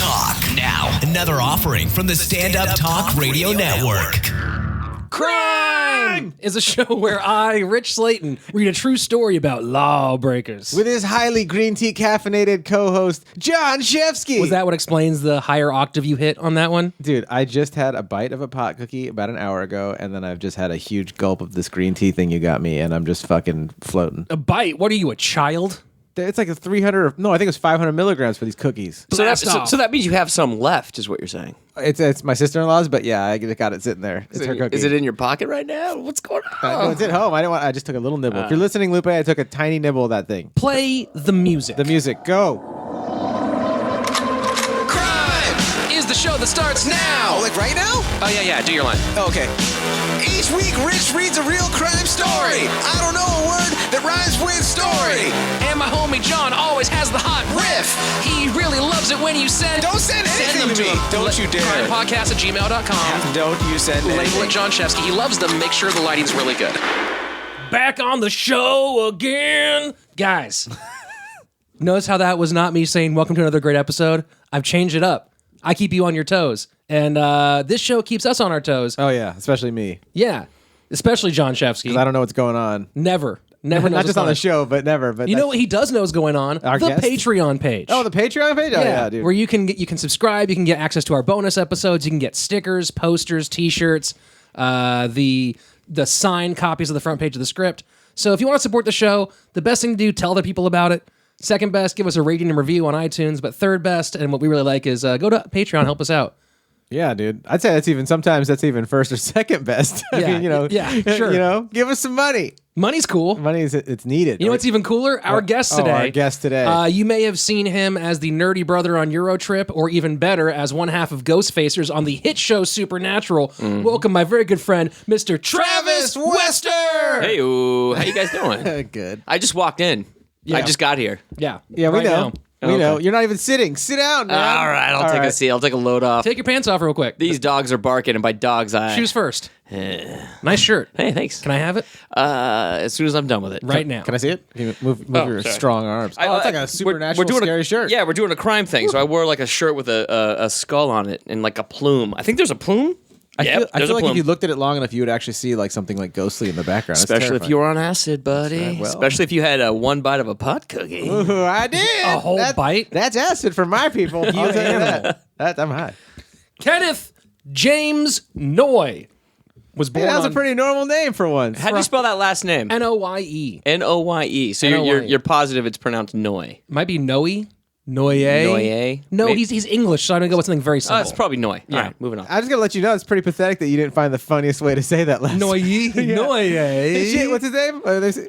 Talk. Now, another offering from the Stand Up Talk Radio Network. Crime is a show where I, Rich Slaton, read a true story about lawbreakers. With his highly green tea caffeinated co-host, John Shefsky. Was that what explains the higher octave you hit on that one? Dude, I just had a bite of a pot cookie about an hour ago, and then I've just had a huge gulp of this green tea thing you got me, and I'm just fucking floating. A bite? What are you, a child? It's like a 300, no, I think it was 500 milligrams for these cookies. So that means you have some left, is what you're saying. It's my sister-in-law's, but yeah, I got it sitting there. It's her cookie. Is it in your pocket right now? What's going on? No, it's at home. I just took a little nibble. If you're listening, Lupe, I took a tiny nibble of that thing. Play the music. The music, go. Crime Is the show that starts now. now. Like right now? Oh, yeah, do your line. Okay. Each week, Rich reads a real crime story. I don't know a word that rhymes with story. And my homie John always has the hot riff. He really loves it when you send... Don't send anything them to me. him. Don't you dare. Crimepodcast@gmail.com. Don't you send Label anything. it John Shefsky. He loves them. Make sure the lighting's really good. Back on the show again. Guys, notice how that was not me saying welcome to another great episode? I've changed it up. I keep you on your toes. And this show keeps us on our toes. Oh, yeah, especially me. Yeah, especially John Shefsky. Because I don't know what's going on. Never knows Not just on the what's show, but never. But You know what he does know is going on? Our the guest? Patreon page. Oh, the Patreon page? Oh, yeah, dude. Where you can subscribe, you can get access to our bonus episodes, you can get stickers, posters, t-shirts, the signed copies of the front page of the script. So if you want to support the show, the best thing to do, tell other people about it. Second best, give us a rating and review on iTunes. But third best, and what we really like is go to Patreon, help us out. Yeah, dude. I'd say sometimes that's even first or second best. I Yeah, mean, yeah, sure. Give us some money. Money's cool. Money it's needed. You know what's even cooler? Our guest today. Our guest today. You may have seen him as the nerdy brother on Eurotrip, or even better, as one half of Ghostfacers on the hit show Supernatural. Welcome, my very good friend, Mr. Travis Wester. Hey, how you guys doing? Good. I just walked in. Yeah. I just got here. Yeah, Yeah, we right know. now. We know. You're not even sitting. Sit down, man. All right, I'll take a seat. I'll take a load off. Take your pants off real quick. These dogs are barking, and by dogs, Shoes first. Nice shirt. Hey, thanks. Can I have it? As soon as I'm done with it. Right now. Can I see it? Can you move your sorry. strong arms. Oh, it's like a supernatural doing scary shirt. Yeah, we're doing a crime thing. So I wore like a shirt with a skull on it and like a plume. I think there's a plume. I Yep, feel there's a like plume. if you looked at it long enough, you would actually see like something like ghostly in the background. It's Especially if terrifying. you were on acid, buddy. right, well. Especially if you had one bite of a pot cookie. Ooh, I did. A whole bite? That's acid for my people. I'll tell you animal. that. I'm high. Kenneth James Noye was born Yeah, that was a on pretty normal name for once. How do you spell that last name? Noye. N-O-Y-E. So N-O-Y-E. you're positive it's pronounced Noye. Might be Noye. Noye. Noye? No, Maybe- he's English, so I'm going to go with something very simple. It's probably Noye. Yeah. All right, moving on. I'm just gonna let you know it's pretty pathetic that you didn't find the funniest way to say that last. Noye. Noye. Shit, what's his name?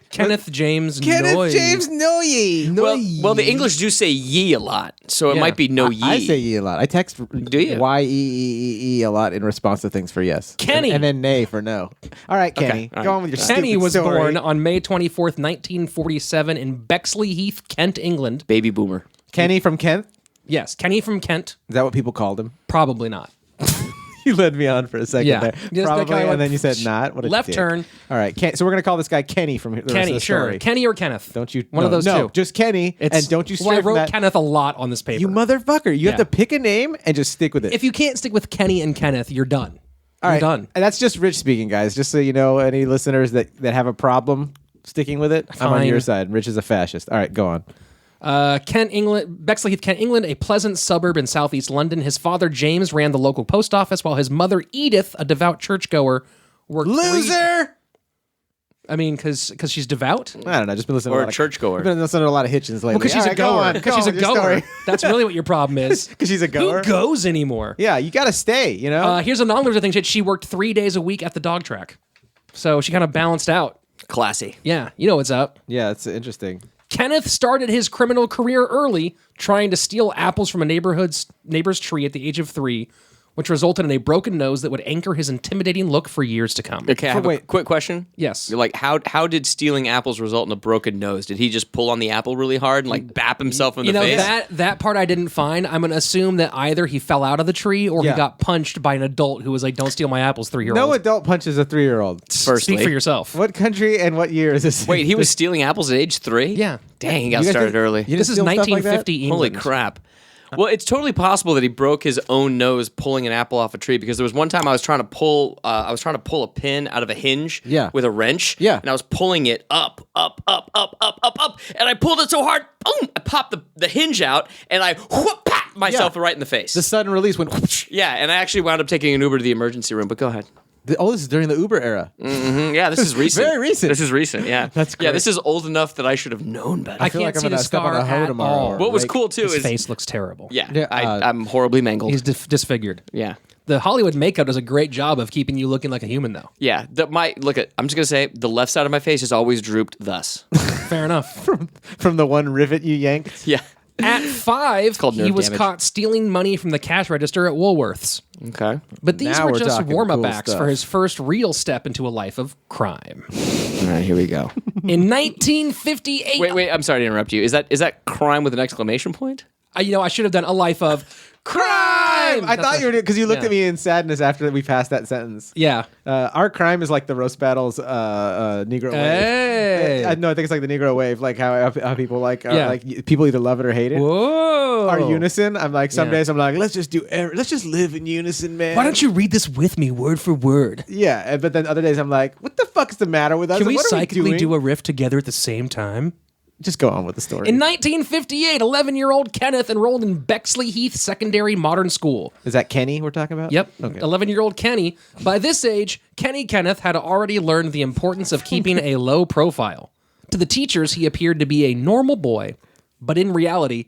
Kenneth James Kenneth Noye. James Noye. Well, the English do say ye a lot, so it Yeah. might be no ye. I say ye a lot. I text you? Y-E-E-E-E a lot in response to things for yes. Kenny. And then nay for no. All right, Kenny. all right. Go on with your Kenny stupid was story. born on May 24th, 1947 in Bexley Heath, Kent, England. Baby boomer. Kenny from Kent? Yes, Kenny from Kent. Is that what people called him? Probably not. You led me on for a second Yeah. there. Just that Probably, kinda and went then you said not. What a left dick. turn. All right, so we're going to call this guy Kenny from the rest of Kenny, the sure. story. Kenny or Kenneth. Don't you? One of those no, two. just Kenny, and don't you stray Well, I from wrote that. Kenneth a lot on this paper. You motherfucker. You have Yeah. to pick a name and just stick with it. If you can't stick with Kenny and Kenneth, you're done. All You're right, done. And that's just Rich speaking, guys. Just so you know, any listeners that have a problem sticking with it, I'm on Fine. your side. Rich is a fascist. All right, go on. Kent, England, Bexley Heath, Kent, England, a pleasant suburb in southeast London. His father, James, ran the local post office, while his mother, Edith, a devout churchgoer, worked Loser! I mean, because she's devout? I don't know. Just been listening Or to a a lot churchgoer. I've been listening to a lot of Hitchens lately. Because she's All a right, go goer. on. Because Go she's a on with your goer. story. That's really what your problem is. 'Cause she's a goer? Who goes anymore? Yeah, you got to stay, you know? Here's a non-loser thing. She worked 3 days a week at the dog track. So she kind of balanced out. Classy. Yeah, you know what's up. Yeah, it's interesting. Kenneth started his criminal career early, trying to steal apples from a neighbor's tree at the age of 3, which resulted in a broken nose that would anchor his intimidating look for years to come. Okay, I have a quick question. Yes. You're like, how did stealing apples result in a broken nose? Did he just pull on the apple really hard and like bap himself in the face? that part I didn't find. I'm going to assume that either he fell out of the tree or Yeah. he got punched by an adult who was like, "Don't steal my apples, 3-year-old." No adult punches a 3-year-old. Firstly. Speak for yourself. What country and what year is this? Wait, he was stealing apples at age 3? Yeah. Dang, he got You guys started did- early. you This is steal stuff like that? 1950 England. Holy crap. Well, it's totally possible that he broke his own nose pulling an apple off a tree, because there was one time I was trying to pull a pin out of a hinge with a wrench. Yeah. And I was pulling it up, and I pulled it so hard, boom! I popped the hinge out, and I pat myself right in the face. The sudden release went whoosh. Yeah, and I actually wound up taking an Uber to the emergency room. But go ahead. This is during the Uber era. Yeah, this is recent. Very recent. This is recent. Yeah, That's Yeah, great. this is old enough that I should have known better. I feel can't like I'm see gonna the step on scar a hoe at tomorrow. all. What was Like, cool too His is face looks terrible. Yeah, I'm horribly mangled. He's disfigured. Yeah. The Hollywood makeup does a great job of keeping you looking like a human, though. Yeah, I'm just gonna say the left side of my face is always drooped thus. Fair enough. From the one rivet you yanked. Yeah. At 5, called he nerve was damage. caught stealing money from the cash register at Woolworth's. Okay. But these Now were we're just talking warm-up cool acts stuff. for his first real step into a life of crime. All right, here we go. In 1958... Wait, I'm sorry to interrupt you. Is that crime with an exclamation point? I should have done a life of crime! I thought you were because you looked yeah. at me in sadness after we passed that sentence. Yeah. Our crime is like the roast battles, Negro Hey. wave. No, I think it's like the Negro wave, like how people like Yeah. people either love it or hate it. Whoa. Our unison. I'm like some Yeah. days I'm like let's just live in unison, man. Why don't you read this with me word for word? Yeah, but then other days I'm like, what the fuck is the matter with us? Can we What are psychically doing? do a riff together at the same time? Just go on with the story. In 1958, 11-year-old Kenneth enrolled in Bexley Heath Secondary Modern School. Is that Kenny we're talking about? Yep, Okay. 11-year-old Kenny. By this age, Kenneth had already learned the importance of keeping a low profile. To the teachers, he appeared to be a normal boy, but in reality,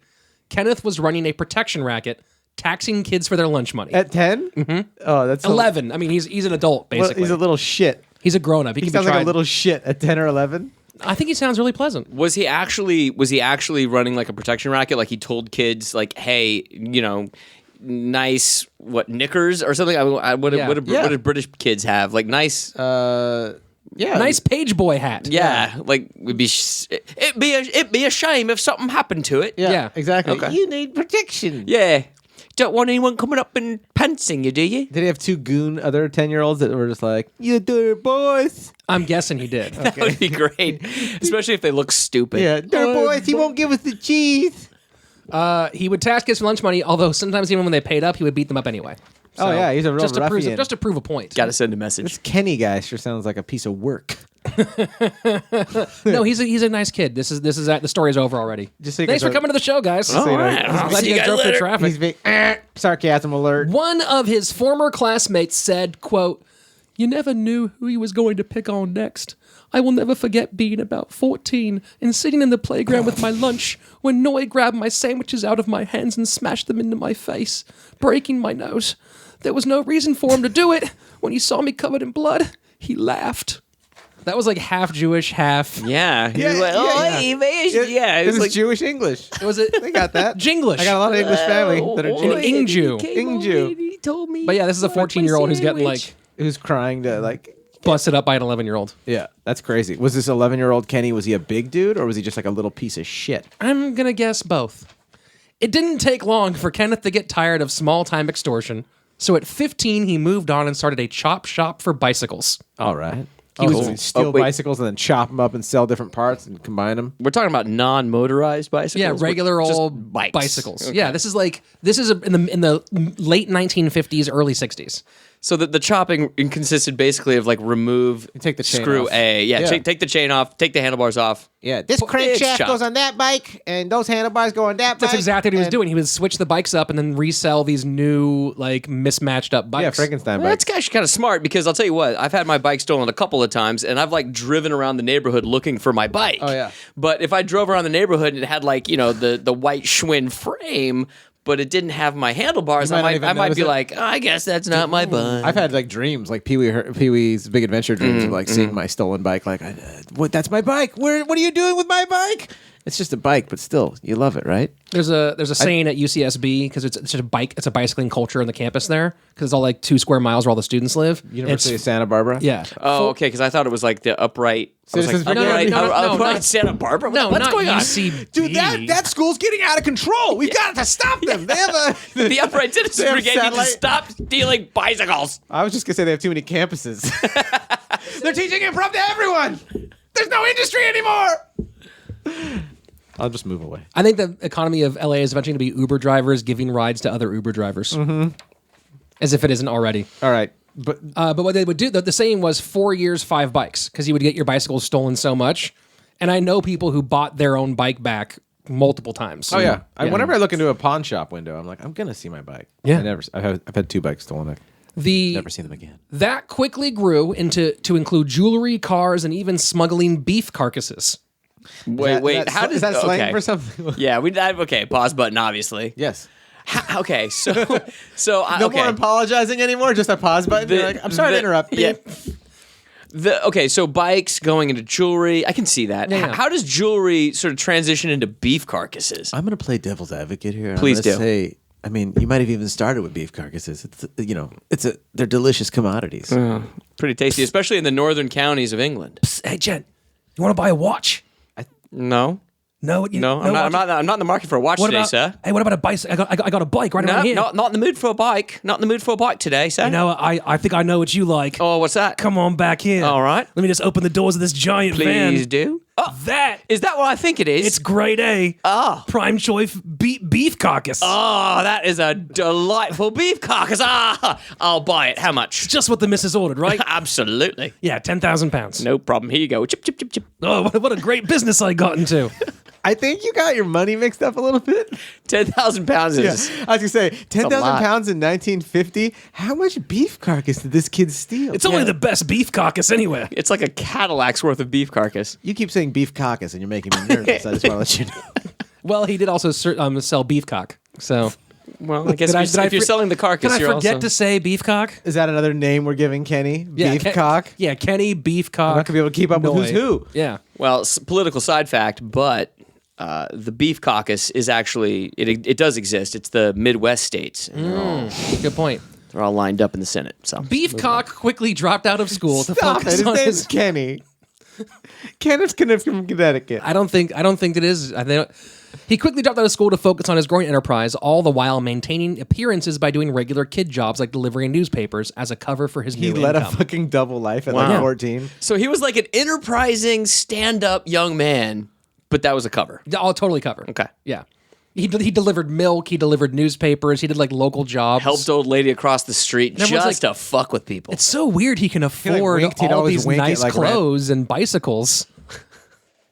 Kenneth was running a protection racket, taxing kids for their lunch money. At 10? Mm-hmm. Oh, that's 11. I mean, he's an adult, Well, basically. he's a little shit. He's a grown-up. He He can sounds be like tried. a little shit at 10 or 11. I think he sounds really pleasant. Was he actually running like a protection racket? Like he told kids like, hey, nice knickers or something? What did British kids have? Like nice. Yeah. Nice page boy hat. Yeah, like it'd be a shame if something happened to it. Yeah. exactly. Okay. You need protection. Yeah. Don't want anyone coming up and pantsing you, do you? Did he have two other 10-year-olds that were just like, you dirty boys? I'm guessing he did. That would be great, especially if they look stupid. Yeah, dirty boys, he won't give us the cheese. He would tax kids for lunch money, although sometimes even when they paid up, he would beat them up anyway. Oh, yeah, he's a real just to prove, ruffian. just to prove a point. Got to send a message. This Kenny guy sure sounds like a piece of work. No, he's a nice kid. This is the story is over already. Just so you Thanks guys for coming to the show, guys. so you know, right. I'm glad See you you guys guys drove through later. traffic. He's big, sarcasm alert. One of his former classmates said, quote, "You never knew who he was going to pick on next. I will never forget being about 14 and sitting in the playground with my lunch when Noye grabbed my sandwiches out of my hands and smashed them into my face, breaking my nose. There was no reason for him to do it. When he saw me covered in blood, he laughed." That was like half Jewish, half... Yeah. He was Yeah, like, yeah, oh, yeah. hey, man. Yeah. It This was is Jewish English. Was it? They got that. Jinglish. I got a lot of English family that are An Jewish. Ingju. Ingju. He told me. But yeah, this is a 14-year-old who's getting like Who's crying to like... busted up by an 11-year-old. Yeah, that's crazy. Was this 11-year-old Kenny, was he a big dude or was he just like a little piece of shit? I'm going to guess both. It didn't take long for Kenneth to get tired of small-time extortion. So at 15, he moved on and started a chop shop for bicycles. All right. He He was- was steal wait. bicycles and then chop them up and sell different parts and combine them. We're talking about non-motorized bicycles. Yeah, regular Just old bikes. bicycles. Okay. Yeah, this is in the late 1950s, early 60s. So the chopping consisted basically of like remove, take the chain screw off. A, Yeah. take the chain off, take the handlebars off. Yeah, this Well, it's crankshaft chopped. goes on that bike and those handlebars go on that bike. That's exactly what he was and- doing. He would switch the bikes up and then resell these new, like, mismatched up Yeah, bikes. Frankenstein Well, bikes. that's actually kind of smart because I'll tell you what, I've had my bike stolen a couple of times and I've like driven around the neighborhood looking for my bike. Oh, yeah. But if I drove around the neighborhood and it had like, the white Schwinn frame, but it didn't have my handlebars, You might not I even might notice be it. like, I guess that's not my bike. I've had like dreams, like Pee-wee's Big Adventure dreams of like seeing my stolen bike. Like, what? That's my bike. What are you doing with my bike? It's just a bike, but still, you love it, right? There's a saying at UCSB because it's a bicycling culture on the campus there because it's all like 2 square miles where all the students live. University It's- of Santa Barbara. Yeah. Oh, okay, because I thought it was like the upright. I was Citizens like, Brigade? upright not- Santa Barbara? No, What's not going on? UCB. Dude, that school's getting out of control. We've got to stop them. They have a The Upright Citizens They have Brigade needs to satellite- stop stealing bicycles. I was just gonna say they have too many campuses. They're teaching improv to everyone. There's no industry anymore. I'll just move away. I think the economy of LA is eventually going to be Uber drivers giving rides to other Uber drivers. Mm-hmm. As if it isn't already. All right. But what they would do, the saying was 4 years, 5 bikes, because you would get your bicycles stolen so much. And I know people who bought their own bike back multiple times. Oh yeah. Whenever I look into a pawn shop window, I'm like, I'm gonna see my bike. Yeah. I've had 2 bikes stolen. Never seen them again. That quickly grew to include jewelry, cars, and even smuggling beef carcasses. Wait. How does that slang okay. for something? Yeah, okay. Pause button, obviously. Yes. Okay, so No okay. more apologizing anymore. Just a pause button. You're like, I'm sorry to interrupt. Yeah. Okay, so bikes going into jewelry, I can see that. Yeah. How does jewelry sort of transition into beef carcasses? I'm going to play devil's advocate here. Please do. Say, I mean, you might have even started with beef carcasses. They're delicious commodities. Pretty tasty, especially in the northern counties of England. Psst, hey, Jen, you want to buy a watch? No. No, I'm not in the market for a watch today, sir. Hey, what about a bicycle? I got a bike right around here. Not in the mood for a bike. Not in the mood for a bike today, sir. You know, I think I know what you like. Oh, what's that? Come on back here. All right. Let me just open the doors of this giant van. Please do. Oh, is that what I think it is? It's grade A. Ah. Prime choice beef carcass. Oh, that is a delightful beef carcass. I'll buy it. How much? Just what the missus ordered, right? Absolutely. Yeah, 10,000 pounds. No problem. Here you go. Chip, chip, chip, chip. Oh, what a great business I got into. I think you got your money mixed up a little bit. 10,000 pounds is... I was going to say, 10,000 lot. pounds in 1950? How much beef carcass did this kid steal? It's only the best beef carcass anywhere. It's like a Cadillac's worth of beef carcass. You keep saying beef carcass and you're making me nervous. I just want to let you know. Well, he did also sell beef cock. So, Well, I guess if you're selling the carcass, can I you're forget also... to say beef cock? Is that another name we're giving Kenny? Yeah, beef cock? Yeah, Kenny beef cock. I'm not going to be able to keep up with who's who. Yeah. Well, political side fact, but the beef caucus is actually, it does exist. It's the Midwest states. And Good point. they're all lined up in the Senate. So Beef cock quickly dropped out of school to Stop it. focus His on name's his... Kenny. Kenneth from Connecticut. I don't think it is. He quickly dropped out of school to focus on his growing enterprise, all the while maintaining appearances by doing regular kid jobs like delivering newspapers as a cover for his He new led income. a fucking double life at like 14. So he was like an enterprising, stand-up young man, but that was a cover. All totally covered. Okay. Yeah. He delivered milk. He delivered newspapers. He did like local jobs. Helped old lady across the street And everyone's just to fuck with people. It's so weird he can afford winked, he'd all always these wink at, nice like, clothes and bicycles.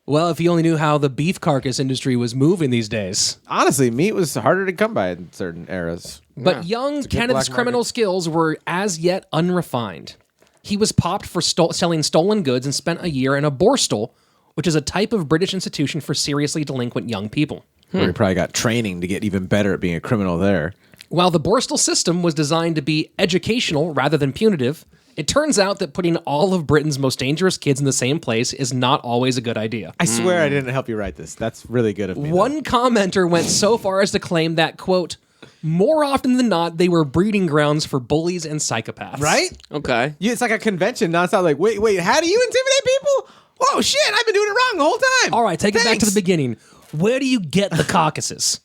Well, if you only knew how the beef carcass industry was moving these days. Honestly, meat was harder to come by in certain eras. But young Kenneth's black criminal market. skills were as yet unrefined. He was popped for selling stolen goods and spent a year in a borstal, which is a type of British institution for seriously delinquent young people. Where he probably got training to get even better at being a criminal there. While the borstal system was designed to be educational rather than punitive, it turns out that putting all of Britain's most dangerous kids in the same place is not always a good idea. I swear I didn't help you write this. That's really good of me. One commenter went so far as to claim that, quote, more often than not, they were breeding grounds for bullies and psychopaths. Right? Okay. It's like a convention nonstop. Like, wait, how do you intimidate people? Whoa, shit, I've been doing it wrong the whole time. All right, take it back to Thanks. the beginning. Where do you get the carcasses?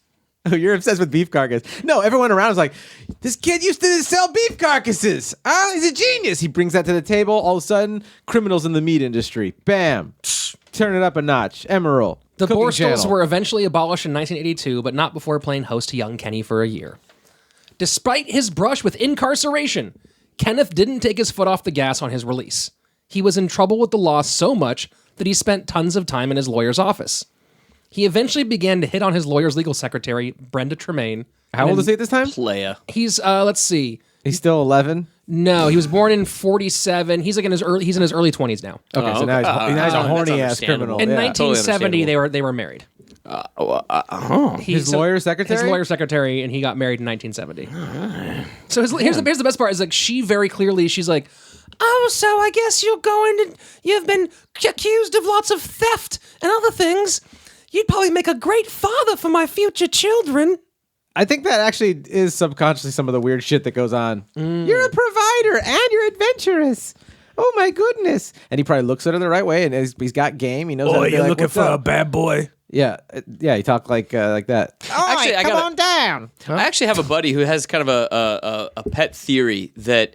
Oh, you're obsessed with beef carcass. No, everyone around is like, this kid used to sell beef carcasses. He's a genius. He brings that to the table. All of a sudden, criminals in the meat industry. Bam. Turn it up a notch. Emerald. The Cooking borstals channel. were eventually abolished in 1982, but not before playing host to young Kenny for a year. Despite his brush with incarceration, Kenneth didn't take his foot off the gas on his release. He was in trouble with the law so much that he spent tons of time in his lawyer's office. He eventually began to hit on his lawyer's legal secretary, Brenda Tremaine. How old is he at this time? Playa. He's let's see. He's still 11. No, he was born in 47. He's like in his early 20s now. Okay, so now he's a that's horny ass understandable. criminal. In Yeah. 1970, understandable. they were married. His lawyer secretary? His lawyer secretary, and he got married in 1970. So here's the best part is like she very clearly she's like, oh, so I guess you've been accused of lots of theft and other things. You'd probably make a great father for my future children. I think that actually is subconsciously some of the weird shit that goes on. You're a provider and you're adventurous. Oh my goodness! And he probably looks at her the right way, and he's got game. He knows. how to be like, "What's up?" bad boy? Yeah, yeah. He talked like that. Oh, come on down. I actually have a buddy who has kind of a pet theory that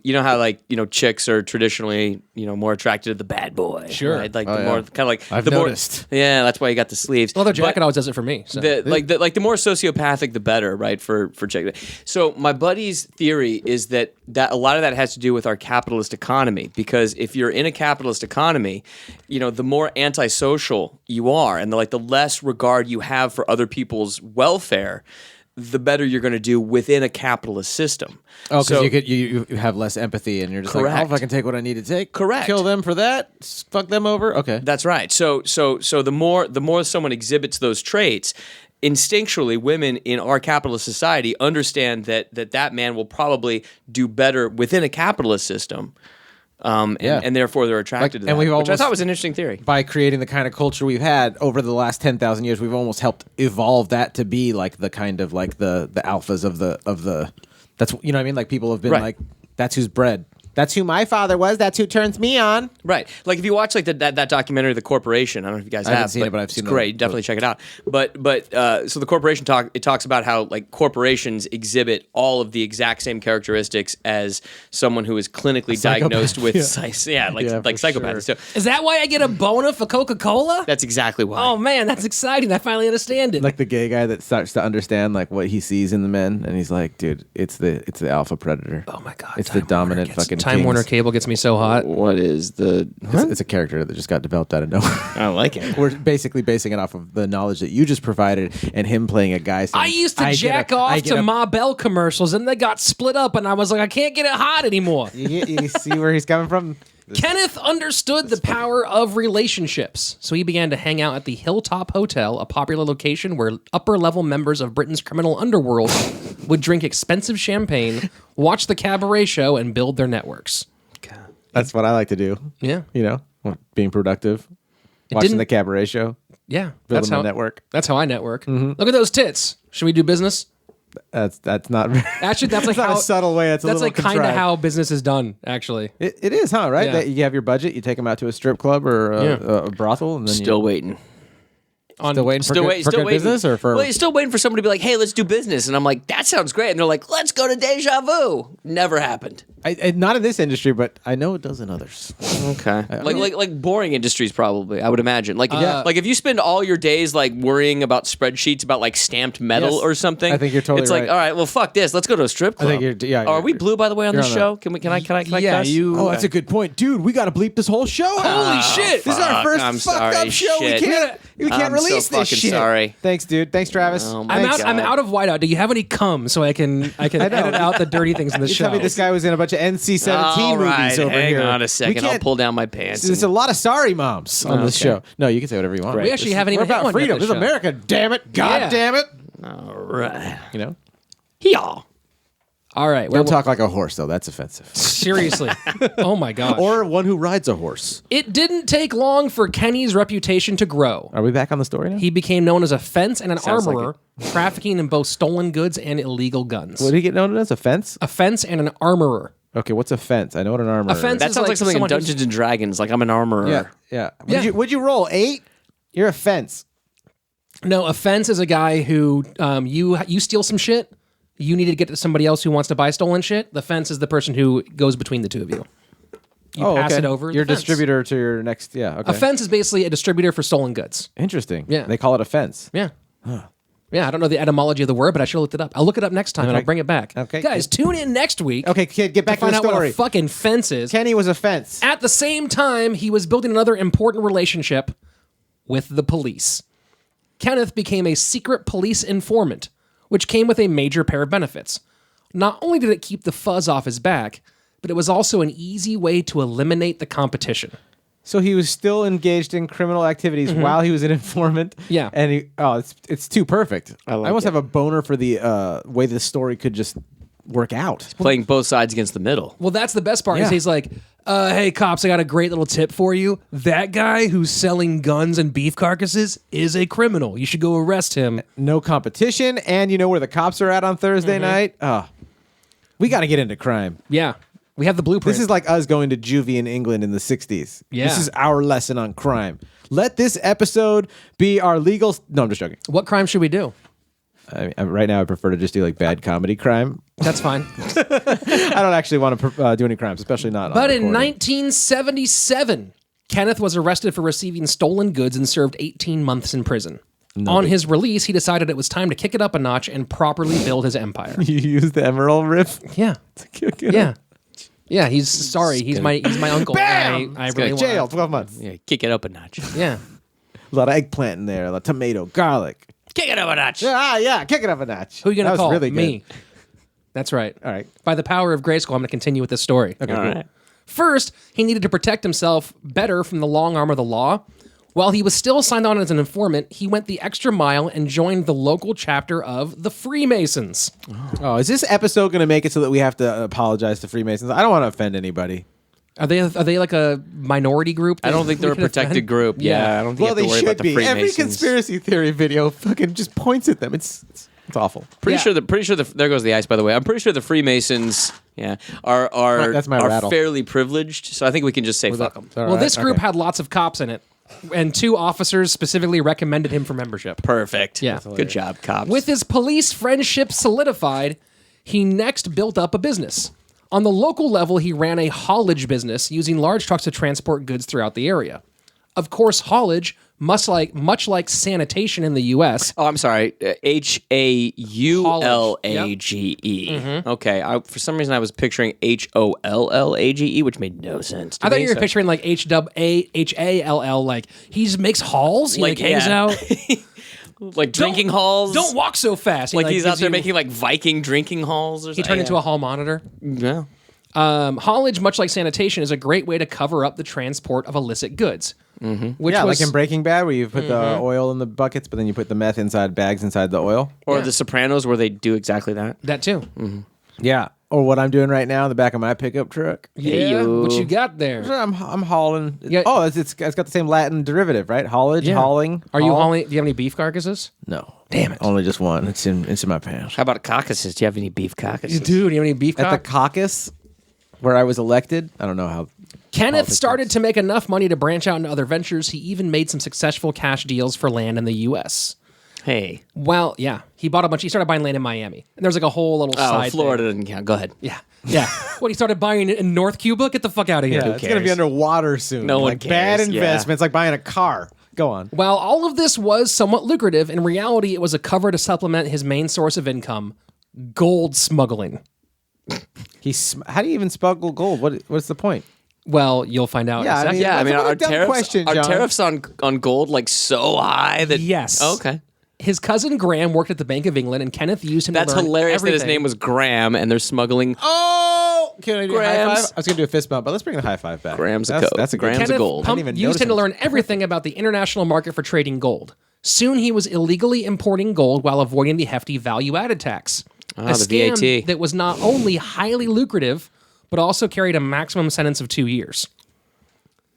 you know how chicks are traditionally more attracted to the bad boy. Sure. Right? Like the more kind of like I've the noticed. more. Yeah, that's why you got the sleeves. Leather jacket But always does it for me. So. the more sociopathic, the better, right? For chicks. So my buddy's theory is that a lot of that has to do with our capitalist economy, because if you're in a capitalist economy, the more antisocial you are, and the less regard you have for other people's welfare, the better you're going to do within a capitalist system. Oh, because you have less empathy, and you're just like, oh, if I can take what I need to take, correct, kill them for that, fuck them over. Okay, that's right. So the more someone exhibits those traits, instinctually, women in our capitalist society understand that man will probably do better within a capitalist system. And therefore they're attracted to that, which I thought was an interesting theory. By creating the kind of culture we've had over the last 10,000 years, we've almost helped evolve that to be like the kind of like the alphas of the that's what I mean. Like people have been like, that's who's bred. That's who my father was. That's who turns me on. Right. Like if you watch like that documentary, The Corporation. I don't know if you guys have. I haven't seen it, but I've seen it. It's great. Definitely check it out. But so The Corporation talks about how like corporations exhibit all of the exact same characteristics as someone who is clinically diagnosed with psychopathy. Sure. So Is that why I get a boner for Coca-Cola? that's exactly why. Oh man, that's exciting. I finally understand it. Like the gay guy that starts to understand like what he sees in the men, and he's like, dude, it's the alpha predator. Oh my god, it's the dominant fucking Time kings. Warner Cable gets me so hot. What is the? It's a character that just got developed out of nowhere. I like it. We're basically basing it off of the knowledge that you just provided, and him playing a guy. Saying, I used to jack off to Ma Bell commercials, and they got split up, and I was like, I can't get it hot anymore. You see where he's coming from? Kenneth understood the power of relationships, so he began to hang out at the Hilltop Hotel, a popular location where upper-level members of Britain's criminal underworld would drink expensive champagne, watch the cabaret show, and build their networks. That's what I like to do. Yeah. Being productive, watching the cabaret show, Yeah. building my network. That's how I network. Look at those tits. Should we do business? That's not Actually, that's like not how a subtle way. That's that's a like little kind of contrived. how business is done. Actually, It is, huh? Right? Yeah. That you have your budget, you take them out to a strip club or a brothel, and then Still waiting. still waiting for good business or for. Well, you're still waiting for somebody to be like, "Hey, let's do business," and I'm like, "That sounds great," and they're like, "Let's go to Deja Vu." Never happened. Not in this industry, but I know it does in others. Okay, like boring industries probably. I would imagine. Like if you spend all your days like worrying about spreadsheets about like stamped metal Yes. or something, I think you're totally It's like, right. all right, well, fuck this. Let's go to a strip club. I think Are we blue by the way on this on show? Can I yeah, cuss? you. Oh, that's a good point, dude. We got to bleep this whole show out. Holy shit! This is our first I'm fucked sorry, up show. shit. We can't I'm release so this fucking shit. sorry. Thanks, dude. Thanks, Travis. Oh my I'm Thanks. out. I'm out of whiteout. Do you have any cum so I can edit out the dirty things in the You show? tell me this guy was in a bunch of NC-17 All movies right, over hang here. on a We second. I'll can't- pull down my pants. There's a lot of sorry moms on this Okay. show. No, you can say whatever you want. We actually haven't We're even hit about one yet freedom. this This is show. America. Damn it. God Yeah. damn it. All right. You know. Yeah. All right. Don't talk like a horse, though. That's offensive. Seriously. Oh my gosh. Or one who rides a horse. It didn't take long for Kenny's reputation to grow. Are we back on the story now? He became known as a fence and an Sounds like armorer, trafficking in both stolen goods and illegal guns. What did he get known as? A fence? A fence and an armorer. Okay, what's a fence? I know what an armor A fence That is sounds like something in someone who's- Dungeons and Dragons. Like I'm an armorer. Yeah, yeah. Yeah. Would you roll 8? You're a fence. No, a fence is a guy who you steal some shit. You need to get to somebody else who wants to buy stolen shit. The fence is the person who goes between the two of you. You pass it over. Your the fence. distributor to your next. Yeah. Okay. A fence is basically a distributor for stolen goods. Interesting. Yeah. They call it a fence. Yeah. Yeah, I don't know the etymology of the word, but I should have looked it up. I'll look it up next time and I'll bring it back. Okay. Guys, tune in next week. Okay, kid, get back to Find the out what story. a fucking fence is. Kenny was a fence. At the same time, he was building another important relationship with the police. Kenneth became a secret police informant, which came with a major pair of benefits. Not only did it keep the fuzz off his back, but it was also an easy way to eliminate the competition. So he was still engaged in criminal activities while he was an informant. Yeah. And it's too perfect. I like almost it. have a boner for the way this story could just work out. Playing both sides against the middle. Well, that's the best part. Is Yeah. he's like, hey, cops, I got a great little tip for you. That guy who's selling guns and beef carcasses is a criminal. You should go arrest him. No competition, and you know where the cops are at on Thursday night? Oh, we got to get into crime. Yeah. We have the blueprint. This is like us going to juvie in England in the 60s. Yeah. This is our lesson on crime. Let this episode be our legal... No, I'm just joking. What crime should we do? Right now, I prefer to just do like bad comedy crime. That's fine. I don't actually want to do any crimes, especially not. But on in recording. 1977, Kenneth was arrested for receiving stolen goods and served 18 months in prison. On his release, he decided it was time to kick it up a notch and properly build his empire. You use the Emerald riff. Yeah. Yeah. Yeah, he's sorry. He's my uncle. Bam! I really Jail, want. 12 months. Yeah, kick it up a notch. Yeah. A lot of eggplant in there, a lot of tomato, garlic. Kick it up a notch. Yeah, kick it up a notch. Who are you That going to was call? really good. Me. That's right. All right. By the power of Grayskull, I'm going to continue with this story. Okay, All cool. right. First, he needed to protect himself better from the long arm of the law. While he was still signed on as an informant, he went the extra mile and joined the local chapter of the Freemasons. Oh, is this episode going to make it so that we have to apologize to Freemasons? I don't want to offend anybody. Are they like a minority group? I don't think they're a protected group. Yeah, I don't think you have to worry about the Freemasons. Every conspiracy theory video fucking just points at them. It's awful. Pretty sure there goes the ice. By the way, I'm pretty sure the Freemasons, are That's my rattle. fairly privileged. So I think we can just say fuck them. Well, this group had lots of cops in it, and 2 officers specifically recommended him for membership. Perfect. Yeah. Good job, cops. With his police friendship solidified, he next built up a business. On the local level, he ran a haulage business using large trucks to transport goods throughout the area. Of course, haulage, much like sanitation in the U.S. Oh, I'm sorry. HAULAGE. Okay. For some reason, I was picturing HOLLAGE, which made no sense to I me. thought you were picturing like HALL, like he makes hauls, he like hangs out. Like drinking halls. Don't walk so fast. Like he's out gives there you- making like Viking drinking halls or something. He turned into a hall monitor. Yeah. Haulage, much like sanitation, is a great way to cover up the transport of illicit goods. Which Yeah, was, like in Breaking Bad, where you put the oil in the buckets, but then you put the meth inside bags inside the oil. Or The Sopranos, where they do exactly that. that too. Yeah. Or what I'm doing right now in the back of my pickup truck. Yeah, what you got there? I'm hauling. Yeah. Oh, it's got the same Latin derivative, right? Haulage, Yeah. hauling. Are you haul. hauling? Do you have any beef carcasses? No. Damn it. Only just one. It's in my pants. How about carcasses? Do you have any beef carcasses? Dude, do you have any beef At the cock? caucus, where I was elected, I don't know how. Kenneth politics started works. to make enough money to branch out into other ventures. He even made some successful cash deals for land in the U.S. Hey. Well, yeah, he started buying land in Miami, and there's like a whole little Oh, side. Florida thing. doesn't count. Go ahead. Yeah. What, he started buying in North Cuba? Get the fuck out of here. Yeah, it's going to be cares? underwater soon. No one like bad cares, yeah. investments, like buying a car. Go on. While all of this was somewhat lucrative, in reality, it was a cover to supplement his main source of income: gold smuggling. How do you even smuggle gold? What's the point? Well, you'll find out. Yeah, in a I mean, second. Yeah, I mean, That's a are dumb tariffs question, are John. tariffs on gold like so high that Yes. Oh, okay. His cousin Graham worked at the Bank of England, and Kenneth used him That's to learn hilarious that his everything. name was Graham and they're smuggling. Oh, can I do a high Grams. five? I was going to do a fist bump, but let's bring the high five back. Grams of that's, coke. That's a Grams good of Kenneth gold. I didn't even used notice him to it. learn everything about the international market for trading gold. Soon he was illegally importing gold while avoiding the hefty value-added tax. Ah, a the scam VAT. that was not only highly lucrative, but also carried a maximum sentence of 2 years.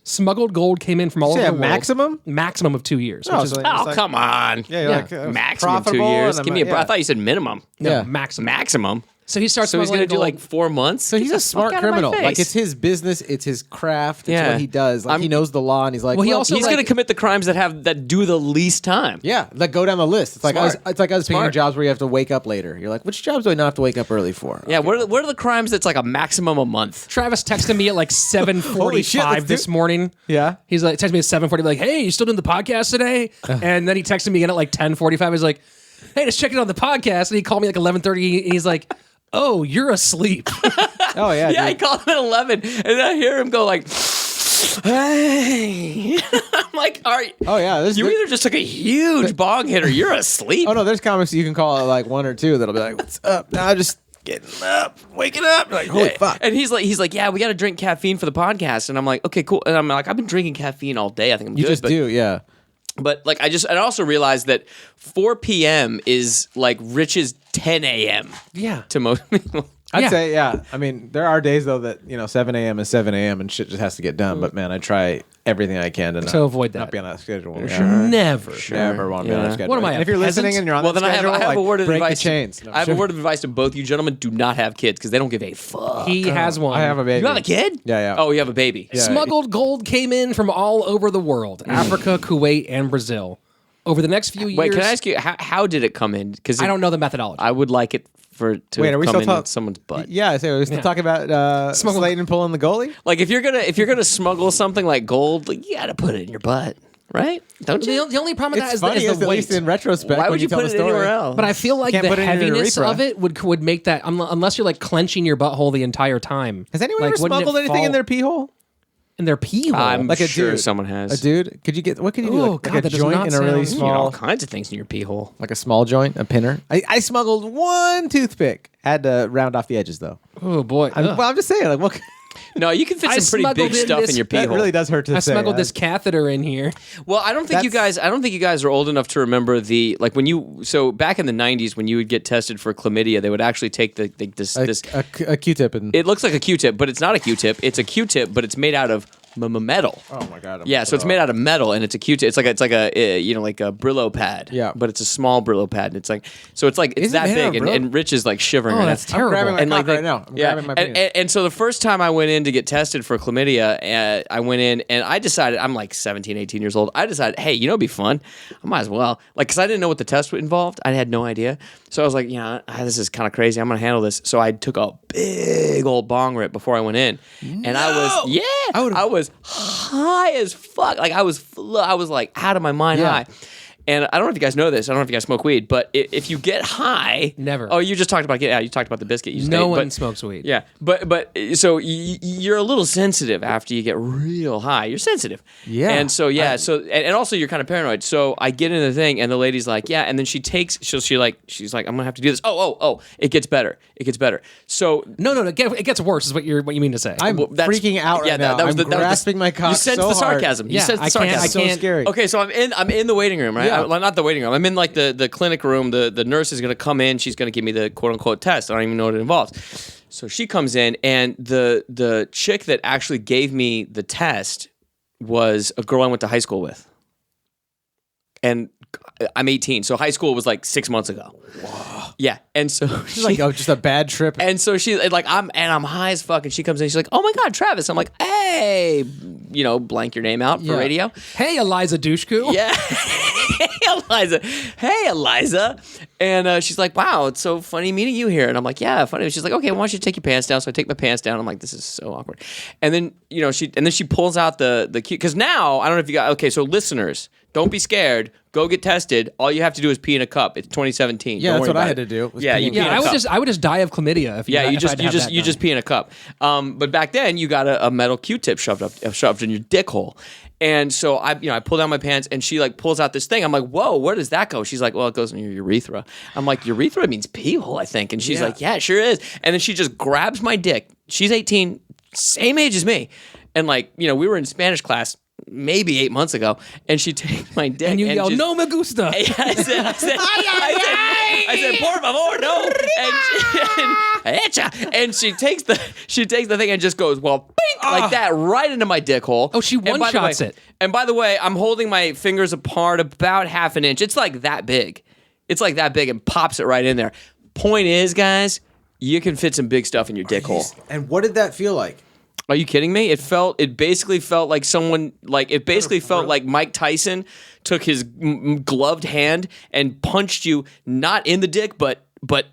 Smuggled gold came in from all Say over a the world. maximum? Maximum of 2 years. Oh, which is so- Oh, like- come on. Yeah, you're Yeah. like Maximum 2 profitable years. and Give me a. yeah. I thought you said minimum. no, yeah. maximum. Maximum. So he starts So he's smuggling gonna do gold. like 4 months. So he's Get a the smart fuck out of my criminal. Like face. it's his business, it's his craft, it's Yeah. what he does. Like he knows the law, and he's like, Well, he also, He's like- gonna commit the crimes that do the least time. yeah, like go down the list. It's like Smart. us picking Smart. jobs where you have to wake up later. You're like, which jobs do I not have to wake up early for? Yeah. What are the crimes that's like a maximum a month? Travis texted me at like 7:45 Holy shit, let's do- this morning. Yeah. He's like, texted me at 7:40, like, hey, you still doing the podcast today? And then he texted me again at like 10:45. He's like, hey, just checking on the podcast. And he called me like 11:30, and he's like, oh, you're asleep. Oh yeah, Yeah, I dude. called him at 11, and then I hear him go like, "Hey," I'm like, "All right." Oh yeah, You either just took a huge bong hit or you're asleep. Oh no, there's comics you can call it like 1 or 2 that'll be like, what's up? Now just getting up, waking up. You're like, holy fuck. And he's like, yeah, we got to drink caffeine for the podcast. And I'm like, okay, cool. And I'm like, I've been drinking caffeine all day. I think I'm You good. just but, do, yeah. But like, I also realized that 4 p.m. is like Rich's 10 a.m. Yeah. to most people. I'd Yeah. say, yeah. I mean, there are days though that 7 a.m. is 7 a.m. and shit just has to get done. But man, I try everything I can to not, avoid that. not be on that schedule. Yeah. Never. Never want to be on Yeah. that schedule. What am I, And a if you're peasant? listening and you're on Well, that then schedule, I have a like, word of break advice. the chains. No, I have sure. a word of advice to both you gentlemen: do not have kids because they don't give a fuck. He has one. I have a baby. You have a kid? Yeah, yeah. Oh, you have a baby. Yeah. Smuggled gold came in from all over the world: Africa, Kuwait, and Brazil. Over the next few years, Wait, can I ask you how did it come in? Because I don't know the methodology. I would like it to Wait, are we come still in someone's butt. Yeah, so we're still talking about Slaton pulling the goalie. Like if you're gonna smuggle something like gold, like, you gotta put it in your butt, right? Don't you? The only problem with It's that funny, is the at least weight. in retrospect. Why when would you tell put the it story. anywhere else? But I feel like Can't the put it in your heaviness urethra. of it would make that unless you're like clenching your butthole the entire time. Has anyone like, ever wouldn't it smuggled anything in fall their pee hole? in their pee hole? I'm Like a sure dude. someone has. A dude? Could you get? What could you do? Oh, Like, God, like a that does joint not in a really sound- You get all small, kinds of things in your pee hole. like a small joint, a pinner. I smuggled one toothpick. Had to round off the edges though. Oh boy. Well, I'm just saying, like, what? No, you can fit I some pretty big smuggled in stuff this- in your pee That hole. really does hurt to I say. smuggled this catheter in here. Well, I don't think you guys. I don't think you guys are old enough to remember the like when you. So back in the '90s, when you would get tested for chlamydia, they would actually take this. a Q-tip and. It looks like a Q-tip, but it's not a Q-tip. It's a Q-tip, but it's made out of metal. Oh my god. Yeah, so it's made out of metal, and it's a Q-tip. It's like a like a Brillo pad. Yeah. but it's a small Brillo pad, and it's Is it that made out big, of Brillo? and Rich is like shivering. Oh, right that's now. terrible. grabbing my And cock right now. I'm grabbing my penis. and so the first time I went in to get tested for chlamydia, I went in and I decided, I'm like 17, 18 years old. I decided, hey, it'd be fun. I might as well. Like, because I didn't know what the test involved. I had no idea. So I was like, this is kind of crazy. I'm going to handle this. So I took a big old bong rip before I went in. And I was high as fuck. Like, I was like out of my mind high. And I don't know if you guys know this. I don't know if you guys smoke weed, but if you get high, Never. Oh, you just talked about you talked about the biscuit. No one smokes weed. Yeah, but so you're a little sensitive after you get real high. You're sensitive. Yeah. And so and also you're kind of paranoid. So I get in the thing, and the lady's like, yeah, and then she's like, I'm gonna have to do this. Oh, it gets better. It gets better. So No, it gets worse. Is what you mean to say? I'm freaking out right now. I'm grasping my cock You sense so the hard. sarcasm. You Yeah, sense the I can't- sarcasm. I So can't- scary. Okay, so I'm in the waiting room, right? Yeah. Well, not the waiting room. I'm in like the clinic room. The nurse is gonna come in. She's gonna give me the quote unquote test. I don't even know what it involves. So she comes in, and the chick that actually gave me the test was a girl I went to high school with. And I'm 18, so high school was like 6 months ago. Whoa. Yeah, and so She's like, just a bad trip. and so she's like, I'm high as fuck, and she comes in, she's like, oh my god, Travis. I'm like, hey, blank your name out for radio. Hey, Eliza Dushku. Yeah. Hey, Eliza. And she's like, wow, it's so funny meeting you here. And I'm like, yeah, funny. She's like, okay, why don't you take your pants down? So I take my pants down. I'm like, this is so awkward. And then, she pulls out the key. Because now, I don't know if you got, okay, so listeners, don't be scared. Go get tested. All you have to do is pee in a cup. It's 2017. Yeah, Don't that's worry what I about had it. to do, was Yeah, pee you in pee a in Yeah, a cup. I would just die of chlamydia if Yeah, if I had to have that you done. just pee in a cup. But back then you got a metal Q-tip shoved in your dick hole. And so I pull down my pants, and she like pulls out this thing. I'm like, whoa, where does that go? She's like, well, it goes in your urethra. I'm like, urethra means pee hole, I think. And she's like, yeah, it sure is. And then she just grabs my dick. She's 18, same age as me. And like, we were in Spanish class maybe 8 months ago, and she takes my dick And you yell, just, no me gusta. I said, por favor, no. And she takes the thing and just goes, well, bing, like that right into my dick hole. Oh, she And by the one-shots way- it. And by the way, I'm holding my fingers apart about half an inch. It's like that big. It's like that big, and pops it right in there. Point is, guys, you can fit some big stuff in your dick hole. And what did that feel like? Are you kidding me? It basically felt like like Mike Tyson took his gloved hand and punched you not in the dick, but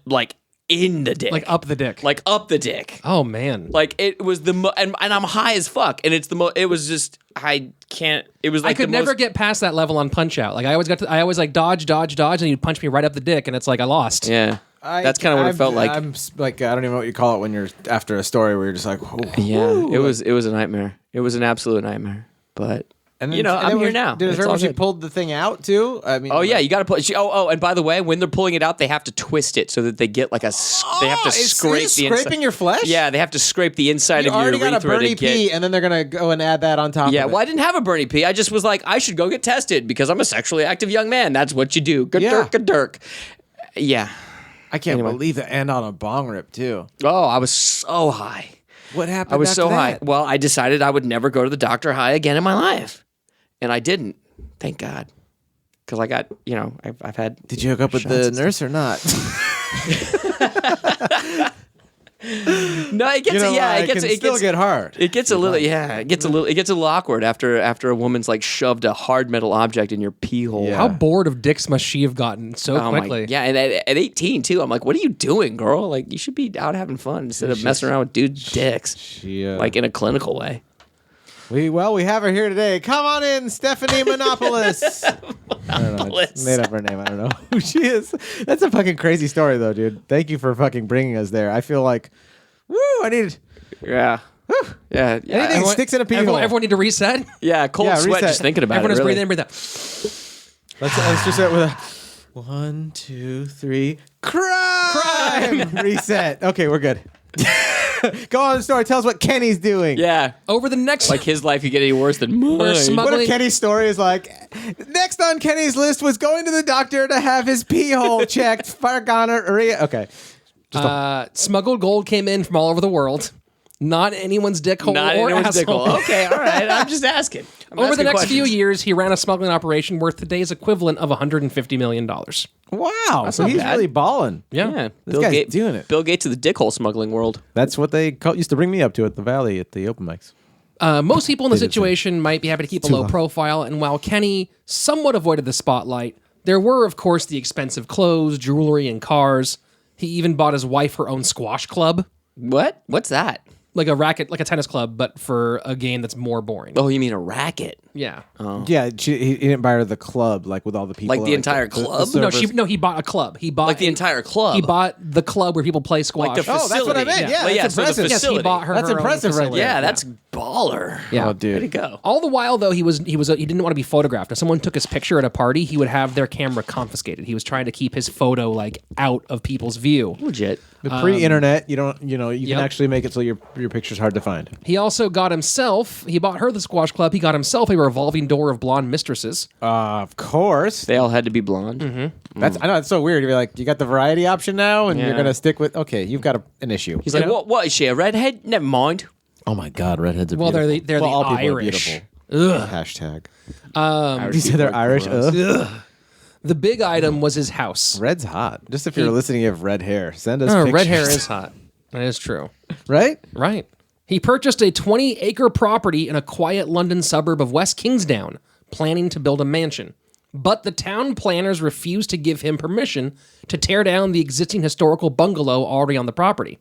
like in the dick. Like up the dick. Like up the dick. Oh, man. Like it was and I'm high as fuck, and it's it was just, I can't, it was like I could never get past that level on Punch Out. Like I always like dodge, and you'd punch me right up the dick, and it's like I lost. Yeah. That's kind of what it felt like. I'm like, I don't even know what you call it when you're after a story where you're just like, Yeah, it was a nightmare. It was an absolute nightmare. But and I'm here now. Did it It's hurt all when she good. pulled the thing out too? I mean, Oh yeah, you got to pull. And by the way, when they're pulling it out, they have to twist it so that they get like they have to scrape the inside. scraping your flesh. Yeah, they have to scrape the inside you of your already got a urethra Bernie to get. P, and then they're gonna go and add that on top. Yeah, of it. well, I didn't have a Bernie P. I just was like, I should go get tested because I'm a sexually active young man. That's what you do. Good Yeah. dirk. Yeah. I can't believe the end on a bong rip too. Oh, I was so high. What happened? I was after so high. that? Well, I decided I would never go to the doctor high again in my life, and I didn't. Thank God, because I got I've had. Did you hook up with the nurse or not? No, it gets it can still get hard. It gets a little it gets a little awkward after a woman's like shoved a hard metal object in your pee hole. Yeah. How bored of dicks must she have gotten so quickly? Yeah, and at 18 too, I'm like, what are you doing, girl? Like, you should be out having fun instead of messing around with dudes' dicks, like in a clinical way. We have her here today. Come on in, Stephanie Monopoulos. I don't know. I just made up her name. I don't know who she is. That's a fucking crazy story, though, dude. Thank you for fucking bringing us there. I feel like, I need. Yeah. Yeah. Anything sticks in a pee hole. Everyone need to reset? Yeah, cold sweat reset. just thinking about Everyone it. just Really. breathe in, breathe out. Let's just start with a 1, 2, 3. Crime! Reset. Okay, we're good. Go on the story. Tell us what Kenny's doing. Yeah. Over the next... Like, his life could get any worse than mine. We're What if Kenny's story is like, next on Kenny's list was going to the doctor to have his pee hole checked for gonorrhea. Okay. smuggled gold came in from all over the world. Not anyone's dick hole Not or anyone's dick asshole. hole. Okay, all right. I'm just asking. Over the next few years, he ran a smuggling operation worth today's equivalent of $150 million. Wow. So he's bad. really balling. Yeah. This guy's doing it. Bill Gates of the dick hole smuggling world. That's what they used to bring me up to at the Valley at the open mics. Most people in the situation might be happy to keep a low profile, and while Kenny somewhat avoided the spotlight, there were, of course, the expensive clothes, jewelry, and cars. He even bought his wife her own squash club. What? What's that? Like a racket, like a tennis club, but for a game that's more boring. Oh, you mean a racket? Yeah. Yeah, he didn't buy her the club like with all the people. Like the entire club? He bought a club. He bought Like the entire club? He bought the club where people play squash. Like the Oh, that's what I meant. Yeah, Well, that's so the impressive. Yes, he facility. bought her. That's her own impressive right facility. there. Yeah, that's baller. Yeah. Oh, dude. Way to go. All the while, though, he didn't want to be photographed. If someone took his picture at a party, he would have their camera confiscated. He was trying to keep his photo like out of people's view. Legit. The pre-internet, you can Yep. actually make it so your picture's hard to find. He also got himself. He bought her the squash club. He got himself a revolving door of blonde mistresses. Of course. They all had to be blonde. That's I know it's so weird to be like, you got the variety option now, and you're Yeah. gonna stick with. Okay, you've got an issue. He's like, what is she, a redhead? Never mind. Oh my God, redheads are Well, beautiful. they're the all people are Irish. beautiful. Ugh. Hashtag. You said they're Irish. Ugh. The big item was his house. Red's hot. Just if you're listening, you have red hair. Send us pictures. Red hair is hot. That is true. right. Right. He purchased a 20-acre property in a quiet London suburb of West Kingsdown, planning to build a mansion. But the town planners refused to give him permission to tear down the existing historical bungalow already on the property.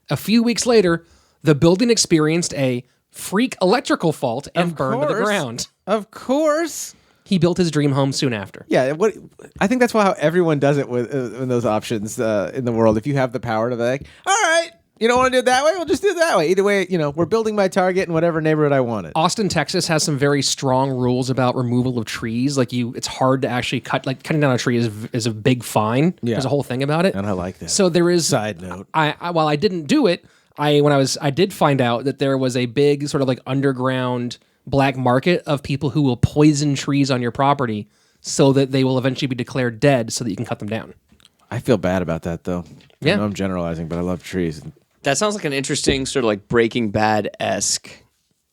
A few weeks later, the building experienced a freak electrical fault and burned to the ground. Of course. He built his dream home soon after. Yeah, I think that's how everyone does it with in those options in the world. If you have the power to be like, all right, you don't want to do it that way, we'll just do it that way. Either way, we're building my target in whatever neighborhood I want it. Austin, Texas has some very strong rules about removal of trees. Like it's hard to actually cutting down a tree is a big fine. Yeah. There's a whole thing about it. And I like that. So there is Side note. While I didn't do it, I did find out that there was a big sort of like underground black market of people who will poison trees on your property so that they will eventually be declared dead so that you can cut them down. I feel bad about that though. Yeah. I know I'm generalizing, but I love trees. That sounds like an interesting sort of like Breaking Bad-esque,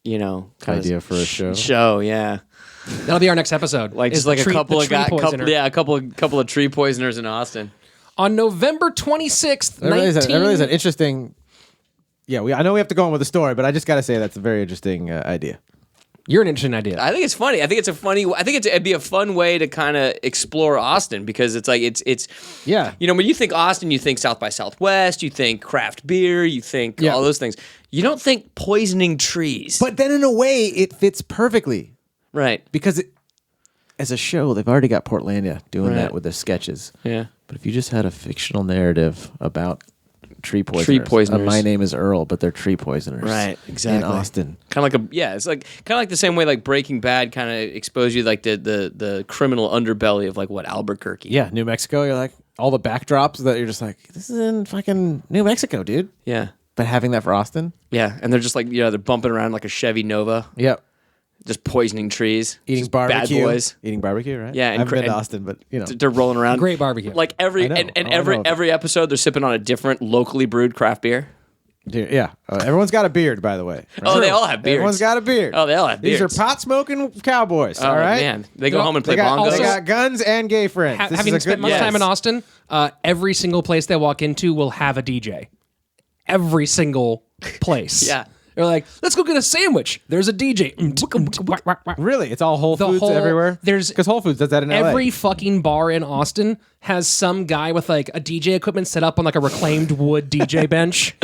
kind Idea of for a show. Show, yeah. That'll be our next episode. Like is just like the a couple the of tree guys, poisoner. a couple of tree poisoners in Austin. On November 26th, That really is an interesting. Yeah, I know we have to go on with the story, but I just got to say that's a very interesting idea. You're an interesting idea. I think it's funny. I think it'd be a fun way to kind of explore Austin because it's like it's Yeah. when you think Austin, you think South by Southwest, you think craft beer, you think all those things. You don't think poisoning trees. But then in a way, it fits perfectly right. because as a show, they've already got Portlandia doing Right. that with their sketches. Yeah. But if you just had a fictional narrative about tree poisoners. My name is Earl, but they're tree poisoners. Right, exactly. In Austin. Kind of like it's kind of like the same way like Breaking Bad kind of exposed you like the criminal underbelly of like what Albuquerque. Yeah, New Mexico, you're like, all the backdrops that you're just like, this is in fucking New Mexico, dude. Yeah. But having that for Austin? Yeah, and they're just like they're bumping around like a Chevy Nova, Yep. just poisoning trees, Eating just barbecue. bad boys. Eating barbecue, right? Yeah, I haven't been to Austin, but They're rolling around. Great barbecue. Like I know. every episode, they're sipping on a different locally brewed craft beer. Dude, yeah. Everyone's got a beard, by the way. Oh, they all have beards. Everyone's got a beard. Oh, they all have These beards. are pot-smoking cowboys, Oh all right? man, they go home and play They got, bongos. they got guns and gay friends. This Having is a spent good much Yes. time in Austin, every single place they walk into will have a DJ. every single place. Yeah. They're like, let's go get a sandwich. There's a DJ. Really? It's all Whole The Foods whole- everywhere? there's- Because Whole Foods does that in Every LA. fucking bar in Austin has some guy with like a DJ equipment set up on like a reclaimed wood DJ bench.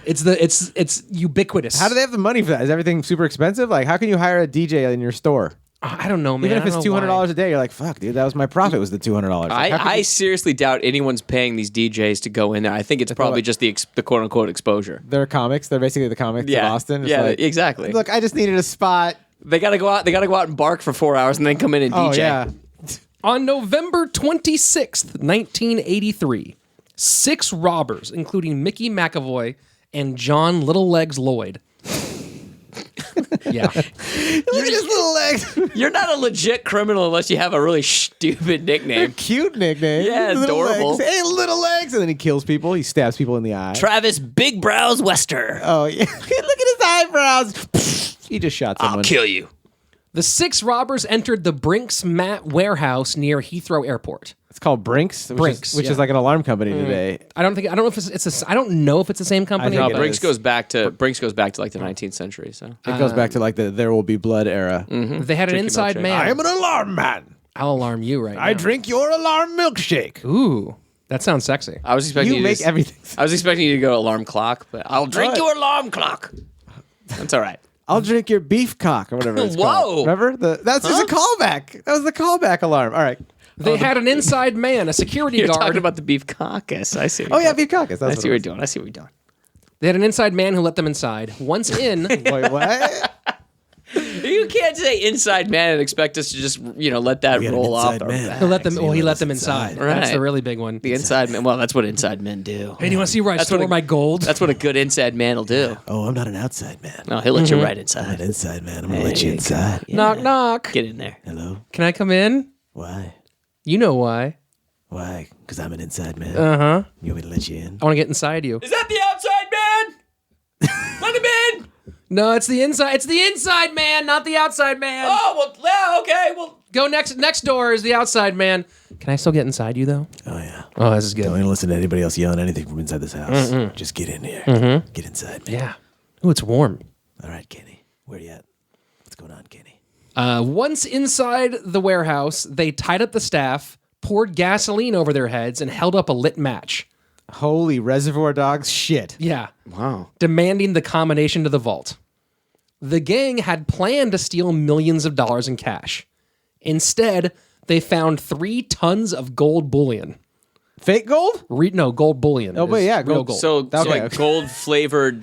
It's ubiquitous. How do they have the money for that? Is everything super expensive? Like, how can you hire a DJ in your store? I don't know, man. Even if I it's don't know $200 why. a day, you're like, fuck, dude, that was my profit, was the $200. Like, how could I seriously doubt anyone's paying these DJs to go in there. I think it's probably just the quote unquote exposure. they're comics. They're basically the comics Yeah. of Austin. It's Yeah, like, exactly. Look, I just needed a spot. They gotta go out. They gotta go out and bark for 4 hours and then come in and Oh, DJ. yeah. On November 26th, 1983, 6 robbers, including Mickey McAvoy and John Little Legs Lloyd. Yeah. Look at his little legs. You're not a legit criminal unless you have a really stupid nickname. Cute nickname. Yeah, Little adorable. legs. Hey, little legs. And then he kills people. He stabs people in the eye. Travis Big Brows Wester. Oh, yeah. Look at his eyebrows. He just shot someone. I'll kill you. The 6 robbers entered the Brinks Mat warehouse near Heathrow Airport. It's called Brinks, Brinks, which yeah. is like an alarm company today. I don't know if I don't know if it's the same company. think No, it but- Brinks is. goes back to like the 19th century. So It goes back to like the There Will Be Blood era. They had an inside milkshake. man. I am an alarm man. I'll alarm you right now. I drink your alarm milkshake. Ooh, that sounds sexy. I was expecting You you, make to everything. I was expecting you to go alarm clock, but I'll drink What? your alarm clock. That's all right. I'll drink your beef cock or whatever it's Whoa. called. Remember? That's just a callback. That was the callback alarm. All right. They had an inside man, a security You're guard. talking about the beef carcass. I see. Oh, yeah, beef cock. That's I what see it what you're was. doing. I see what you're doing. They had an inside man who let them inside. Once in, Wait, what? You can't say inside man and expect us to just let that roll off. our he back. let them. Well, he let them inside. That's Right. the really big one. The inside man. Well, that's what inside men do. Hey, do you want to see where I That's what store a- my gold? That's what a good inside man will do. Oh, I'm not an outside man. No, he'll let Mm-hmm. you right inside. inside man. I'm going to let you inside. Knock, knock. Get in there. Hello? Can I come in? Why? You know why. Why? Because I'm an inside man. Uh-huh. You want me to let you in? I want to get inside you. Is that the outside man? Let him in. No, it's the inside. It's the inside man, not the outside man. Oh well. Yeah. Okay. Well. Go next door is the outside man. Can I still get inside you though? Oh, yeah. Oh, this is good. Don't listen to anybody else yelling anything from inside this house. Just get in here. Get inside, man. Yeah. Ooh, it's warm. All right, Kenny. Where you at? What's going on, Kenny? Once inside the warehouse, they tied up the staff, poured gasoline over their heads, and held up a lit match. Holy Reservoir Dogs shit. Yeah. Wow. Demanding the combination to the vault. The gang had planned to steal millions of dollars in cash. Instead, they found 3 tons of gold bullion. Fake gold? No, gold bullion. Oh, but is yeah, real gold. gold. So Okay, like okay. gold flavored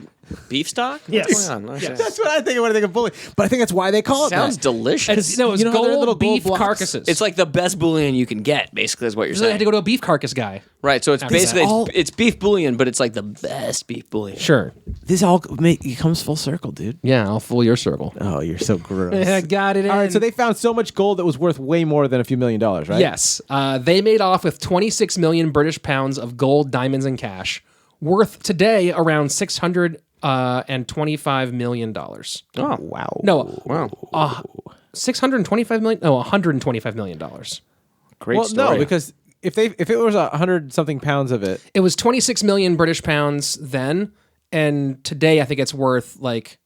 beef stock? Yes. What's going on? Yes. That's what I think of when I think of bully. But I think that's why they call it Sounds that. delicious. No, it's You know how they're gold little gold beef blocks? carcasses. It's like the best bouillon you can get, basically, is what you're so they had saying. to go to a beef carcass guy. Right, so it's basically all- it's beef bouillon, but it's like the best beef bouillon. Sure. This all it comes full circle, dude. Yeah, I'll fool your circle. Oh, you're so gross. I got it in. All right, so they found so much gold that was worth way more than a few $1 million, right? Yes. They made off with 26 million British pounds of gold, diamonds, and cash, worth today around $625 million. Oh, Wow. No, wow. 625 million? No, $125 million. Great Well, story. no, because if it was 100 something pounds of it, It was 26 million British pounds then, and today I think it's worth like,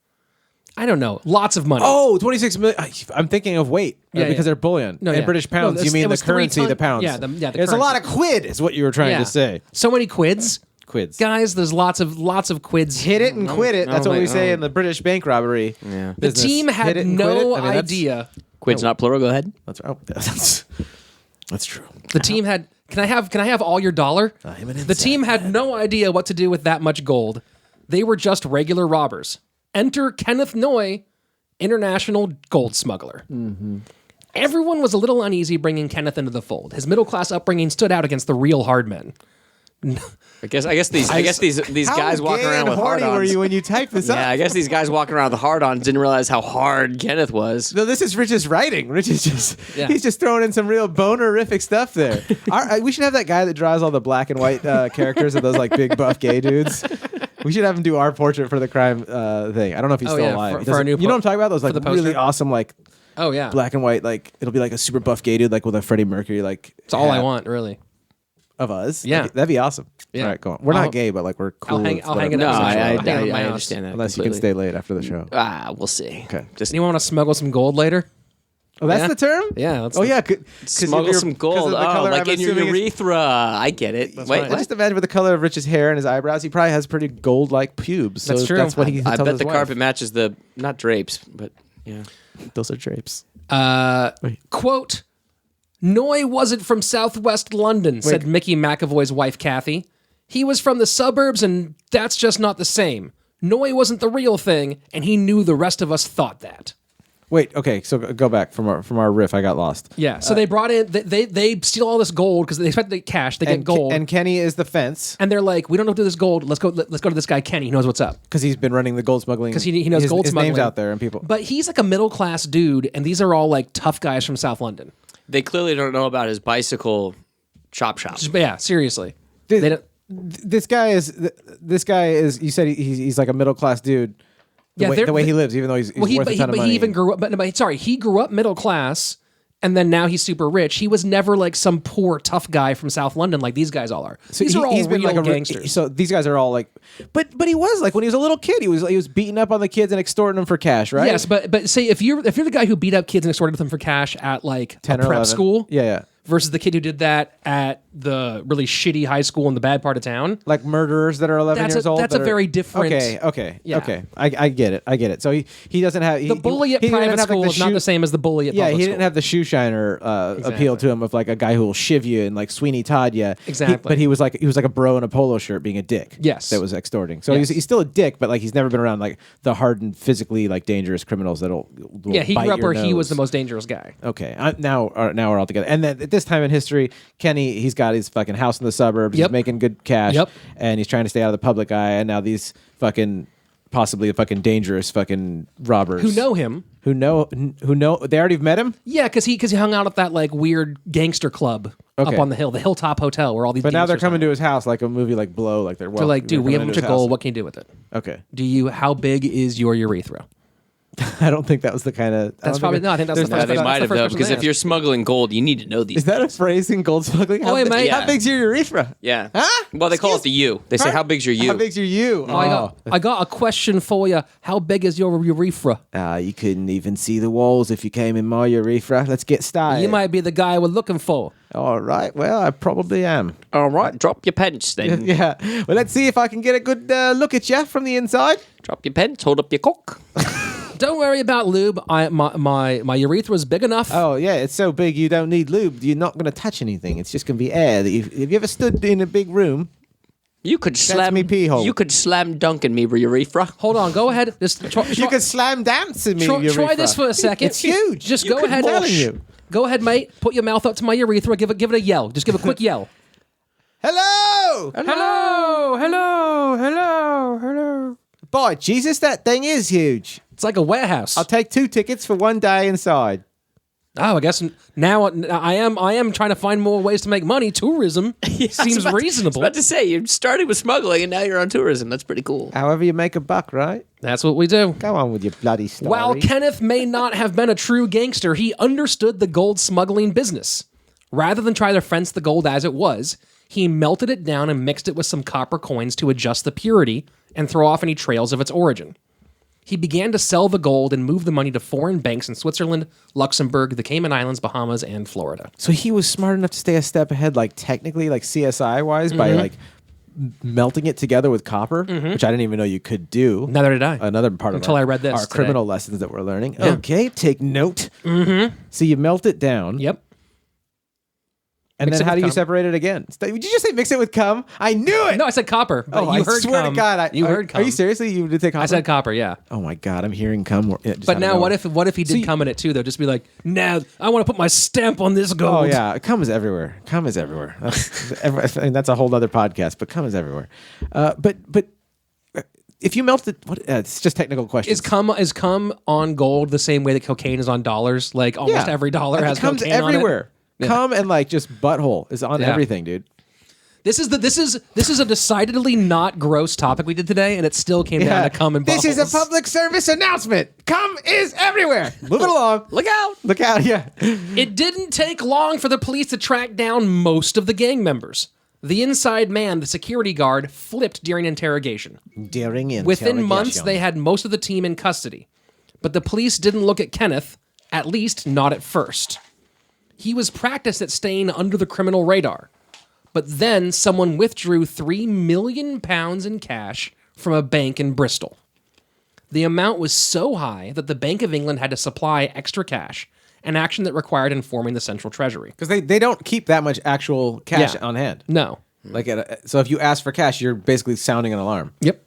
I don't know, lots of money. oh, 26 million. I'm thinking of weight Yeah, because yeah. they're bullion. No, and yeah. British No, pounds, you it mean the was 3 currency, ton- the pounds. yeah, the There's a lot of quid, is what you were trying Yeah. to say. So many quids. Quids. Guys, there's lots of quids. Hit it and quit it. That's what we say in the British bank robbery. Yeah. The business. team Hit had it and quit no it. I mean, that's- idea. Quid's not plural. Go ahead. That's right. That's true. The team had. Can I have all your dollar? I'm an The inside team had no idea what to do with that much gold. They were just regular robbers. Enter Kenneth Noye, international gold smuggler. Everyone was a little uneasy bringing Kenneth into the fold. His middle class upbringing stood out against the real hard men. I guess these guys walking around with horny hard-ons. were you when you typed this Yeah, up? I guess these guys walking around with hard-ons didn't realize how hard Kenneth was. No, this is Rich's writing. Rich is just Yeah. he's just throwing in some real bonerific stuff there. We should have that guy that draws all the black and white characters of those like big buff gay dudes. We should have him do our portrait for the crime thing. I don't know if he's Oh, still yeah, alive. for He doesn't- our new you know what I'm talking about? Those like the poster? really awesome like Oh yeah, black and white like it'll be like a super buff gay dude like with a Freddie Mercury like. it's all I hat want, really. of us. Yeah. That'd be awesome. Yeah. All right, go on. We're I'll- not gay, but like we're cool. I'll hang with it whatever. up. No, I'll hang it I up in my house. understand that. Unless you can completely. stay late after the show. We'll see. Okay. Just Anyone want to smuggle some gold later? Oh, that's Yeah. the term? Yeah. That's Oh, yeah. 'cause smuggle if you're- some 'cause gold. of the Oh, color, like I'm in your assuming it's- urethra. I get it. Wait, I what? just imagine with the color of Rich's hair and his eyebrows, he probably has pretty gold-like pubes. So That's true. That's what he I tells bet his the wife. carpet matches the not drapes, but yeah. Those are drapes. Quote, Noye wasn't from southwest London, said Mickey McAvoy's wife, Kathy. He was from the suburbs, and that's just not the same. Noye wasn't the real thing, and he knew the rest of us thought that. Wait, okay, so go back from our riff. I got lost. Yeah, so they brought in, they steal all this gold because they expect to get cash. They get gold. And Kenny is the fence And they're like, we don't know how to do this gold. Let's go to this guy, Kenny. He knows what's up. because he's been running the gold smuggling. Because he knows gold his smuggling. name's out there and people. But he's like a middle-class dude, and these are all like tough guys from South London. They clearly don't know about his bicycle chop shop. Yeah, seriously. This- They don't- This guy is. You said he's like a middle class dude. The way he lives, even though he's worth a ton of money. he even grew up. But sorry, he grew up middle class, and then now he's super rich. He was never like some poor tough guy from South London like these guys all are. So These are all he's been real like gangsters. So these guys are all like, but he was like when he was a little kid, he was beating up on the kids and extorting them for cash, right? Yes, but say if you're the guy who beat up kids and extorted them for cash at like a 10 or prep 11. school, Yeah. versus the kid who did that at the really shitty high school in the bad part of town. Like murderers that are 11 That's years a- old. that's that a are- very different- Okay. Yeah. Okay. I get it. So he doesn't have The bully at private school is not the same as the bully at Yeah, public he school. didn't have the shoe shiner appeal to him of like a guy who will shiv you and like Sweeney Todd you. Exactly. But he was like a bro in a polo shirt being a dick. Yes. That was extorting. So Yes. he's still a dick, but like he's never been around like the hardened, physically like dangerous criminals that'll Yeah, he bite grew up your where he was nose. the most dangerous guy. Okay, now we're all together. And then at this time in history, Kenny, he's got his fucking house in the suburbs. Yep. He's making good cash. Yep. And he's trying to stay out of the public eye. And now these fucking possibly fucking dangerous fucking robbers Who know him? who know they already met him. Yeah, because he hung out at that like weird gangster club Okay. up on the hill, the Hilltop Hotel, where all these. But now they're gangsters coming hang to his house like a movie like Blow. Like out. They're like, dude, we have a bunch of gold. What can you do with it? Okay, How big is your urethra? I don't think that was the kind of. That's probably no. I think that's the there's first. They that's might the have first though, person because they if you're asked. smuggling gold, you need to know these. Is that a phrase in gold smuggling? Oi, mate. How big's your urethra? Yeah. Huh? Well, they call it the U. They say, Huh? "How big's your U?" How big's your U? I got a question for you. How big is your urethra? You couldn't even see the walls if you came in my urethra. Let's get started. You might be the guy we're looking for. All right. Well, I probably am. All right, drop your pence then. Yeah. Well, let's see if I can get a good look at you from the inside. Drop your pence. Hold up your cock. Don't worry about lube. My urethra is big enough. Oh, yeah. It's so big you don't need lube. You're not going to touch anything. It's just going to be air. Have you ever stood in a big room? You could slam me pee hole. You could slam dunk in me urethra. Hold on. Go ahead. Just You could slam dance in me. try urethra. this for a second. It's huge. Just You go could ahead. I'm telling you. Go ahead, mate. Put your mouth up to my urethra. Give it a yell. Just give a quick yell. Hello. Hello. Boy, Jesus, that thing is huge. It's like a warehouse. I'll take 2 tickets for 1 day inside. Oh, I guess now I am trying to find more ways to make money. Tourism seems reasonable. I was about to say, you started with smuggling and now you're on tourism. That's pretty cool. However you make a buck, right? That's what we do. Go on with your bloody story. While Kenneth may not have been a true gangster, he understood the gold smuggling business. Rather than try to fence the gold as it was, he melted it down and mixed it with some copper coins to adjust the purity and throw off any trails of its origin. He began to sell the gold and move the money to foreign banks in Switzerland, Luxembourg, the Cayman Islands, Bahamas, and Florida. So he was smart enough to stay a step ahead, like technically, like CSI wise, by like melting it together with copper, which I didn't even know you could do. Neither did I. Another part Until of I read this our today. criminal lessons that we're learning. Okay, take note. So you melt it down. Yep. And Mix then it how with do you cum. separate it again? Did you just say mix it with cum? I knew it. No, I said copper. But Oh, you I heard swear cum. to God, you heard cum. Are you seriously? You did say copper? I said copper, yeah. Oh my God, I'm hearing cum. Yeah, just But out of now, nowhere. what if he did you- cum in it too? Though, just be like, now I want to put my stamp on this gold. Oh yeah, cum is everywhere. Cum is everywhere. I mean, that's a whole other podcast. But cum is everywhere. But if you melt it, it's just technical questions. Is cum on gold the same way that cocaine is on dollars? Like almost every dollar has comes cocaine on it. everywhere. Cum and like just butthole is on Yeah. everything, dude. This is a decidedly not gross topic we did today, and it still came down to cum and This is a buttholes. public service announcement. Cum is everywhere. Move it along. Look out! Look out, yeah. It didn't take long for the police to track down most of the gang members. The inside man, the security guard, flipped during interrogation. Within months, they had most of the team in custody. But the police didn't look at Kenneth, at least not at first. He was practiced at staying under the criminal radar. But then someone withdrew £3 million in cash from a bank in Bristol. The amount was so high that the Bank of England had to supply extra cash, an action that required informing the Central Treasury. Because they don't keep that much actual cash on hand. No. So if you ask for cash, you're basically sounding an alarm. Yep.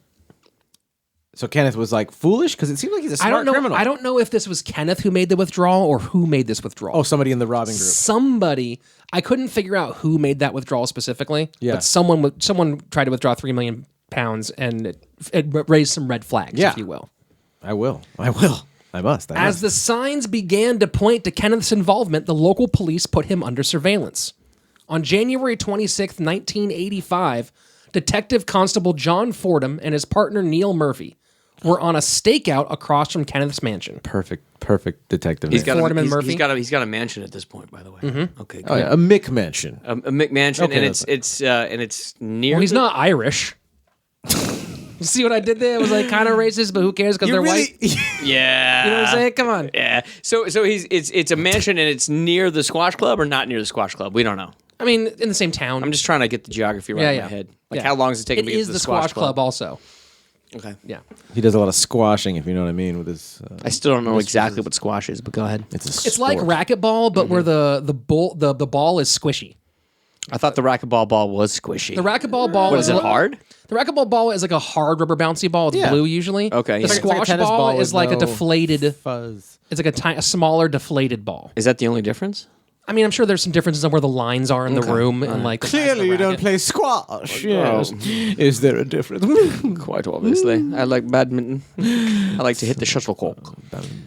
So Kenneth was like foolish because it seemed like he's a smart criminal. I don't know if this was Kenneth who made the withdrawal or who made this withdrawal. Oh, somebody in the robbing group. Somebody. I couldn't figure out who made that withdrawal specifically. Yeah. But someone tried to withdraw £3 million and it raised some red flags, if you will. I must. As the signs began to point to Kenneth's involvement, the local police put him under surveillance. On January 26, 1985, Detective Constable John Fordham and his partner Neil Murphy were on a stakeout across from Kenneth's mansion. Perfect detective. He's got Fordham and Murphy? He's got a mansion at this point, by the way. Mm-hmm. Okay, Oh, yeah, a Mick mansion. a McMansion, Okay, and it's near. Well, he's not Irish. You see what I did there? It was like kind of racist, but who cares because they're white? Yeah, You know what I'm saying? Come on. Yeah. So it's a mansion and it's near the squash club or not near the squash club? We don't know. I mean, in the same town. I'm just trying to get the geography right in my head. Like how long does it take him to get to the squash club? Also. Okay. Yeah. He does a lot of squashing, if you know what I mean, with his. I still don't know exactly what squash is, but go ahead. It's like racquetball, but where the ball is squishy. I thought the racquetball ball was squishy. The racquetball ball What, is it hard? The racquetball ball is like a hard rubber bouncy ball. It's blue usually. Okay, The yeah. It's like a squash tennis ball with is like a no deflated. fuzz. It's like a smaller deflated ball. Is that the only difference? I mean, I'm sure there's some differences on where the lines are in the room and like. the size of Clearly, the you don't racket. play squash. Yes. Is there a difference? Quite obviously. I like badminton. I like to hit the shuttlecock.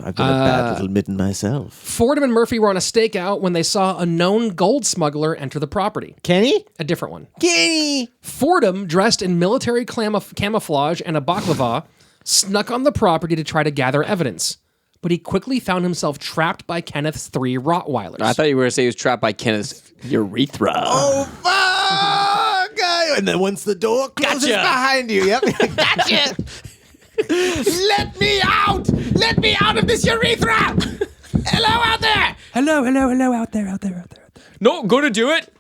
I've done a bad little mitten myself. Fordham and Murphy were on a stakeout when they saw a known gold smuggler enter the property. Kenny? A different one. Kenny! Fordham, dressed in military camouflage and a baklava, snuck on the property to try to gather evidence. But he quickly found himself trapped by Kenneth's 3 Rottweilers. I thought you were going to say he was trapped by Kenneth's urethra. Oh, fuck! And then once the door closes Gotcha. behind you, yep. Gotcha! Let me out! Let me out of this urethra! Hello out there! Hello out there. No, gonna do it.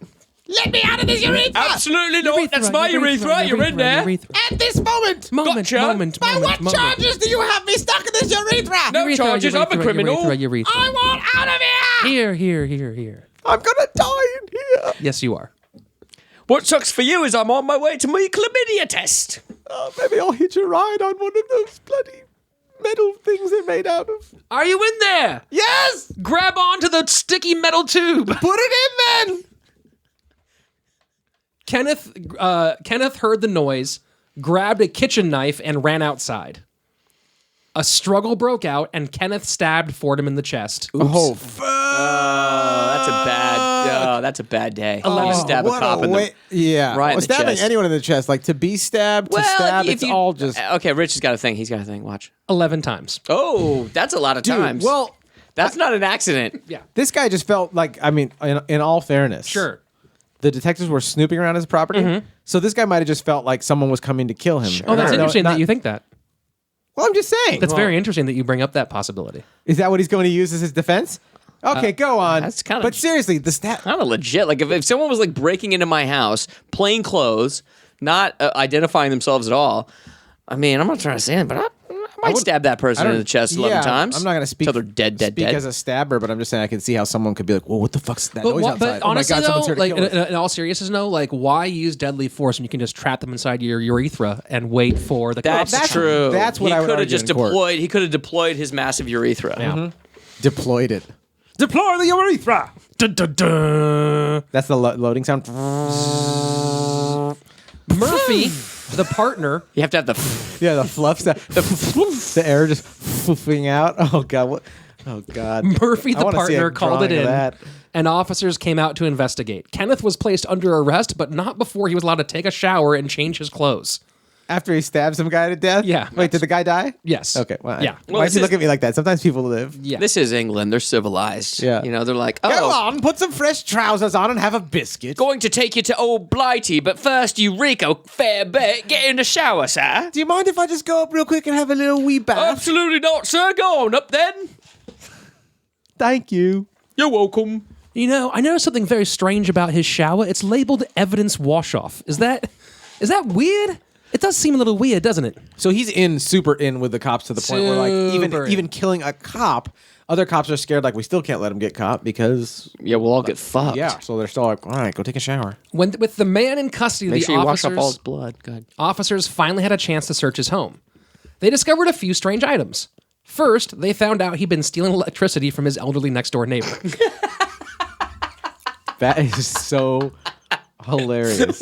Let me out of this urethra! Absolutely not. That's my urethra. You're in there. At this moment! Moment. By what charges do you have me stuck in this urethra? No charges. I'm a criminal. I want out of here! Here. I'm gonna die in here! Yes, you are. What sucks for you is I'm on my way to my chlamydia test. Maybe I'll hitch a ride on one of those bloody metal things they're made out of. Are you in there? Yes! Grab onto the sticky metal tube. Put it in then! Kenneth heard the noise, grabbed a kitchen knife, and ran outside. A struggle broke out, and Kenneth stabbed Fordham in the chest. Oh, fuck! That's a bad day. Oh, You stab a cop in the Yeah. Right in the stabbing chest. anyone in the chest, like to be stabbed, to stab, it's all just... Okay, Rich has got a thing. He's got a thing. Watch. 11 times. Oh, that's a lot of times. Well, that's not an accident. Yeah. this guy just felt like, I mean, in all fairness. Sure. The detectives were snooping around his property, so this guy might have just felt like someone was coming to kill him. Oh, that's interesting that you think that. Well, I'm just saying. That's very interesting that you bring up that possibility. Is that what he's going to use as his defense? Okay, go on. that's kinda- But seriously, the stat... Kind of legit. Like if someone was like breaking into my house, plain clothes, not identifying themselves at all. I mean, I'm not trying to say anything, but I might stab that person in the chest 11 times. I'm not going to speak. until they're dead. Speak as a stabber, but I'm just saying I can see how someone could be like, "Well, what the fuck's that noise outside? But Oh my honestly, god, someone's though, here to like kill us." in all seriousness, no, like why use deadly force when you can just trap them inside your urethra and wait for the cops? That's true. That's what I would could have argue just in court. deployed. He could have deployed his massive urethra. Yeah. Deployed it. Deploy the urethra. Dun, dun, dun. That's the loading sound. Murphy, the partner, You have to have the. Yeah, the fluff sound. The air just fluffing out. Oh god, what? Oh god. Murphy, I the wanna see a partner, called it drawing of in, that. and officers came out to investigate. Kenneth was placed under arrest, but not before he was allowed to take a shower and change his clothes. After he stabbed some guy to death? Yeah. Wait, did the guy die? Yes. Okay. Well, Yeah. Well, why does he this look at me like that? Sometimes people live. Yeah. This is England. They're civilized. Yeah. You know, they're like, Go oh, on, put some fresh trousers on and have a biscuit. going to take you to Old Blighty, but first, Eureka, fair bet, get in the shower, sir. Do you mind if I just go up real quick and have a little wee bath? Absolutely not, sir. Go on up then. Thank you. You're welcome. You know, I noticed something very strange about his shower. It's labeled evidence wash-off. Is that weird? It does seem a little weird, doesn't it? So he's super in with the cops to the point where Super like in. even killing a cop, other cops are scared like we still can't let him get caught because Yeah, we'll all get fucked. yeah, so they're still like, all right, go take a shower. With the man in custody, Make the sure you wash up all his officers, blood. Good. officers finally had a chance to search his home. They discovered a few strange items. First, they found out he'd been stealing electricity from his elderly next-door neighbor. That is so hilarious.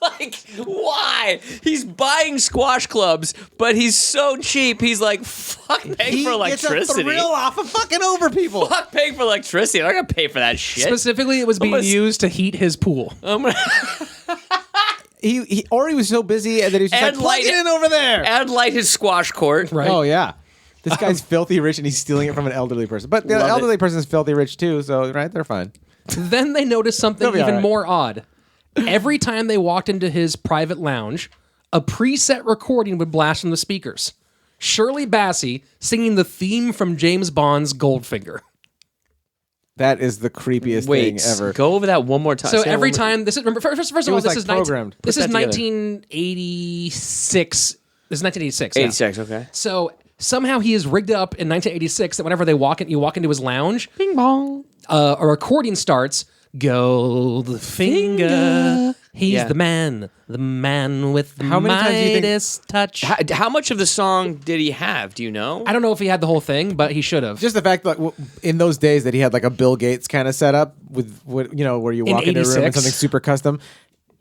Like, why? He's buying squash clubs, but he's so cheap. He's like, fuck paying for Gets a electricity. thrill off of fucking over people. Fuck paying for electricity. I'm not gonna pay for that shit. Specifically, it was being Almost- used to heat his pool. He was so busy that he was just And like, plug light it it- in over there. And light his squash court. Right. Oh yeah. This guy's filthy rich and he's stealing it from an elderly person. But the Love it. elderly person's filthy rich too, so right, they're fine. Then they noticed something They'll be even all right. more odd. Every time they walked into his private lounge, a preset recording would blast from the speakers. Shirley Bassey singing the theme from James Bond's Goldfinger. That is the creepiest Wait, thing ever. go over that one more time. So Say it every one more- time this is remember first of all was, this like, is programmed. This Put is that together. 1986. This is 1986. yeah. 86, okay. So somehow he is rigged up in 1986 that whenever you walk into his lounge, Bing bong. a recording starts. Goldfinger, he's Yeah. the man with the How many times do you think- Midas touch. How much of the song did he have? Do you know? I don't know if he had the whole thing, but he should have. Just the fact that in those days that he had like a Bill Gates kind of setup with what where you walk into a room and 86. something super custom.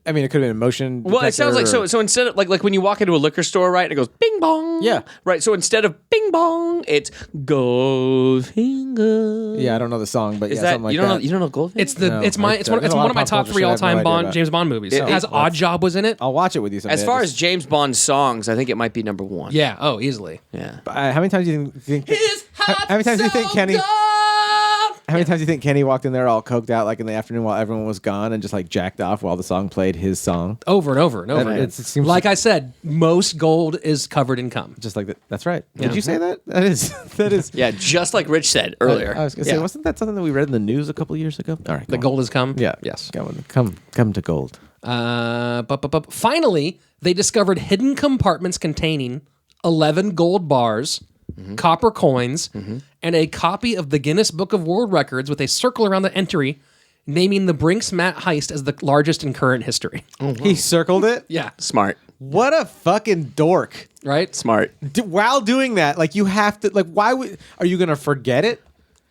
I mean, it could have been a motion. Well, it sounds like detector so instead of like when you walk into a liquor store, right? And it goes bing bong. Yeah. Right. So instead of bing bong, it's Goldfinger. Yeah, I don't know the song, but Is yeah, that something like you don't that. know? You don't know Goldfinger? it's the No, it's my it's one there's it's a lot one of of my pop top culture three shit I all have no time idea Bond about. James Bond movies. It has well, Odd Job was in it. I'll watch it with you someday. As far Just- as James Bond songs, I think it might be number one. Yeah. Oh, easily. Yeah. how many times do you think? How many times do you think Kenny? How many times do you think Kenny walked in there all coked out like in the afternoon while everyone was gone and just like jacked off while the song played his song? Over and over and over. It seems Like I said, most gold is covered in cum. just like that. That's right. Yeah. Did you say that? That is. Yeah, just like Rich said earlier. I was gonna say, Yeah. wasn't that something that we read in the news a couple of years ago? All right, The gold is cum. Yeah. Yes. Come to gold. But finally, they discovered hidden compartments containing 11 gold bars, copper coins, and a copy of the Guinness Book of World Records with a circle around the entry naming the Brinks Mat heist as the largest in current history. He circled it. Yeah. Smart. What a fucking dork! Right? Smart. While doing that, like you have to, like, why would are you gonna forget it?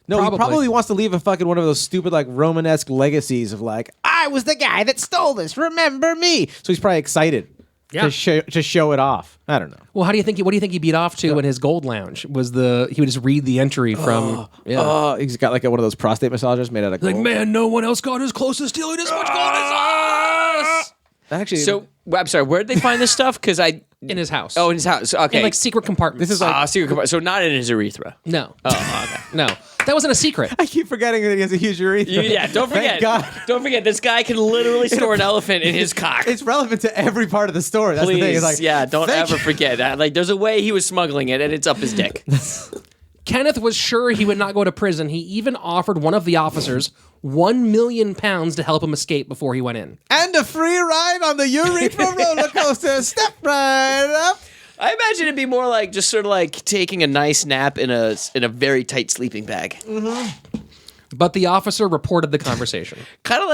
No, Probably. he probably wants to leave a fucking one of those stupid like Romanesque legacies of like, I was the guy that stole this. Remember me? So he's probably excited. Yeah. To show it off. I don't know. Well, what do you think he beat off to in his gold lounge? He would just read the entry from He's got like one of those prostate massagers made out of gold. like, man, no one else got as close to stealing as much gold as us. Actually, So I'm sorry. Where did they find this stuff? Because I In his house. in his house. Okay. In like secret compartments. This is like- secret compartment. So not in his urethra. no. Oh, okay. No. That wasn't a secret. I keep forgetting that he has a huge urethra. Yeah, don't forget. Thank God. Don't forget. This guy can literally store an elephant in his cock. It's relevant to every part of the story. That's the thing. Please, It's like, yeah, don't thank ever you. forget that. Like, there's a way he was smuggling it, and it's up his dick. Kenneth was sure he would not go to prison. He even offered one of the officers £1 million to help him escape before he went in. And a free ride on the urethra roller coaster. Step right up. I imagine it'd be more like just sort of like taking a nice nap in a very tight sleeping bag. But the officer reported the conversation. Kind of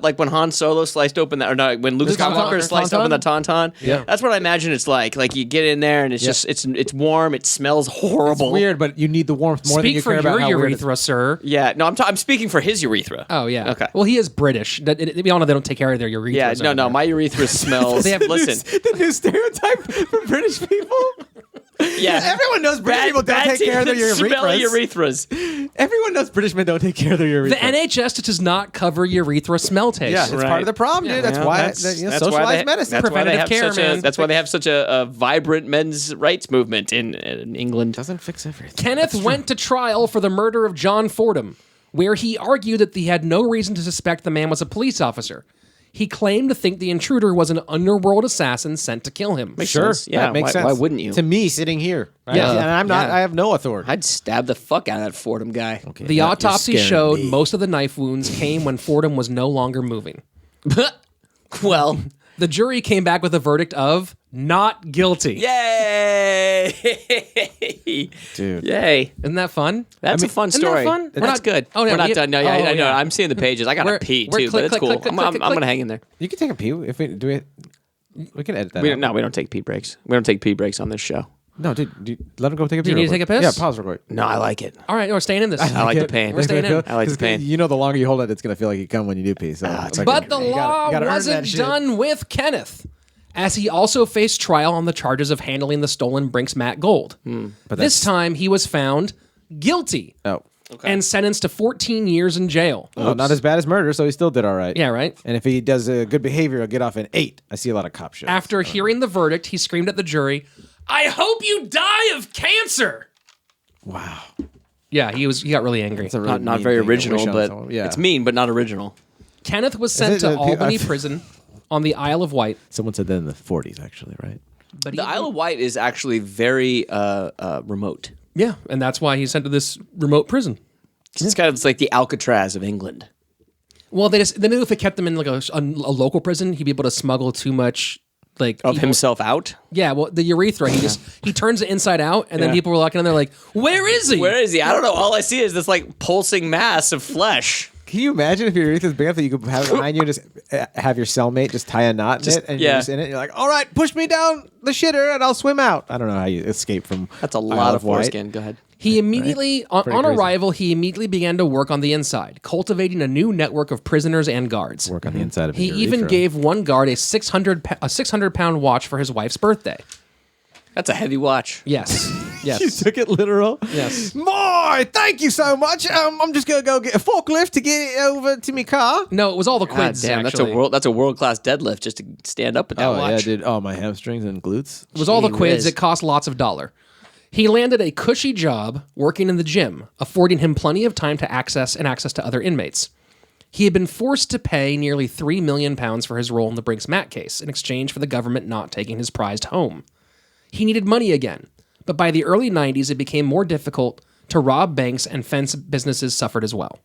like when Han Solo sliced open that, or no, when Luke The Skywalker Tauntaun? sliced open the tauntaun. Yeah. That's what I imagine it's like. Like you get in there and it's just it's warm. It smells horrible. It's weird, but you need the warmth more than Speak you for care about your how weird it is. urethra, sir. Yeah, no, I'm speaking for his urethra. Oh, yeah. Okay. Well, he is British. We all know they don't take care of their urethras. Yeah, no, over there. my urethra smells. They have- Listen, The new stereotype for British people. Yeah. Everyone knows British people don't take care of their smelly urethras. urethras. Everyone knows British men don't take care of their urethras. The NHS does not cover urethra smell taste. Yeah, it's part of the problem, dude. That's why socialized medicine. That's why they Preventative have care, man. That's why they have such a vibrant men's rights movement in England. Doesn't fix everything. Kenneth went to trial for the murder of John Fordham, where he argued that he had no reason to suspect the man was a police officer. He claimed to think the intruder was an underworld assassin sent to kill him. Sure, Yeah, that makes sense. why wouldn't you? To me, sitting here, right? Yeah. And I'm not. Yeah. I have no authority. I'd stab the fuck out of that Fordham guy. Okay. The autopsy showed most of the knife wounds came when Fordham was no longer moving. Well, The jury came back with a verdict of not guilty. yay! Dude. Yay! Isn't that fun? That's a fun isn't that story. fun? We're That's not- good. Oh, no, we're not we- done. No, oh, I know. yeah. I'm seeing the pages. I got to We're- pee we're too, click, but it's click, cool. click, click, I'm click, going to click. hang in there. You can take a pee if we do it. We can edit that. We out. don't take pee breaks. We don't take pee breaks on this show. No, dude, let him go take a pee. you need real to take a quick. piss? Yeah, pause real quick. No, I like it. All right, we're staying in this. I like the pain. We're staying in. I like the pain. You know, the longer you hold it, it's gonna feel like you come when you do pee. So, it's like, But the you law gotta earn wasn't that shit. done with Kenneth, as he also faced trial on the charges of handling the stolen Brinks Matt gold. But This time, he was found guilty Oh, and sentenced to 14 years in jail. well, not as bad as murder, so he still did all right. Yeah, right? And if he does good behavior, he'll get off in 8. I see a lot of cop shows. After hearing the verdict, he screamed at the jury, "I hope you die of cancer!" Wow, Yeah, he got really angry. it's a really Not mean very thing to original, wish on but someone. Yeah. it's mean, but not original. Kenneth was sent it to the- Albany I- prison on the Isle of Wight. Someone said that in the 40s, actually, right? But The Isle of Wight is actually very remote. yeah, and that's why he's sent to this remote prison. It's like the Alcatraz of England. Well, they knew if they kept him in like a local prison, he'd be able to smuggle too much like Of people- himself out? Yeah, well, the urethra, he turns it inside out, and then Yeah. people were looking, and they're like, "Where is he?" Where is he? I don't know. All I see is this like pulsing mass of flesh. Can you imagine if your urethra's big enough that you could have it behind you and just have your cellmate just tie a knot in it and you're yeah. just in it? You're like, all right, push me down the shitter and I'll swim out. I don't know how you escape from That's a Isle lot of Wight. foreskin. Go ahead. He immediately, on Pretty crazy. arrival, he immediately began to work on the inside, cultivating a new network of prisoners and guards. Work on the inside of He your even urethra. gave one guard a 600-pound watch for his wife's birthday. That's a heavy watch. Yes, You yes, took it literal? yes. Boy, thank you so much. I'm just going to go get a forklift to get it over to me car. No, it was all the God quids. damn, actually. that's a world class deadlift just to stand up with that Oh, watch. yeah, dude. Oh, my hamstrings and glutes. It was all the Gee quids. whiz. It cost lots of dollar. He landed a cushy job working in the gym, affording him plenty of time to access to other inmates. He had been forced to pay nearly £3 million for his role in the Brinks Matt case in exchange for the government not taking his prized home. He needed money again, but by the early 90s, it became more difficult to rob banks, and fence businesses suffered as well.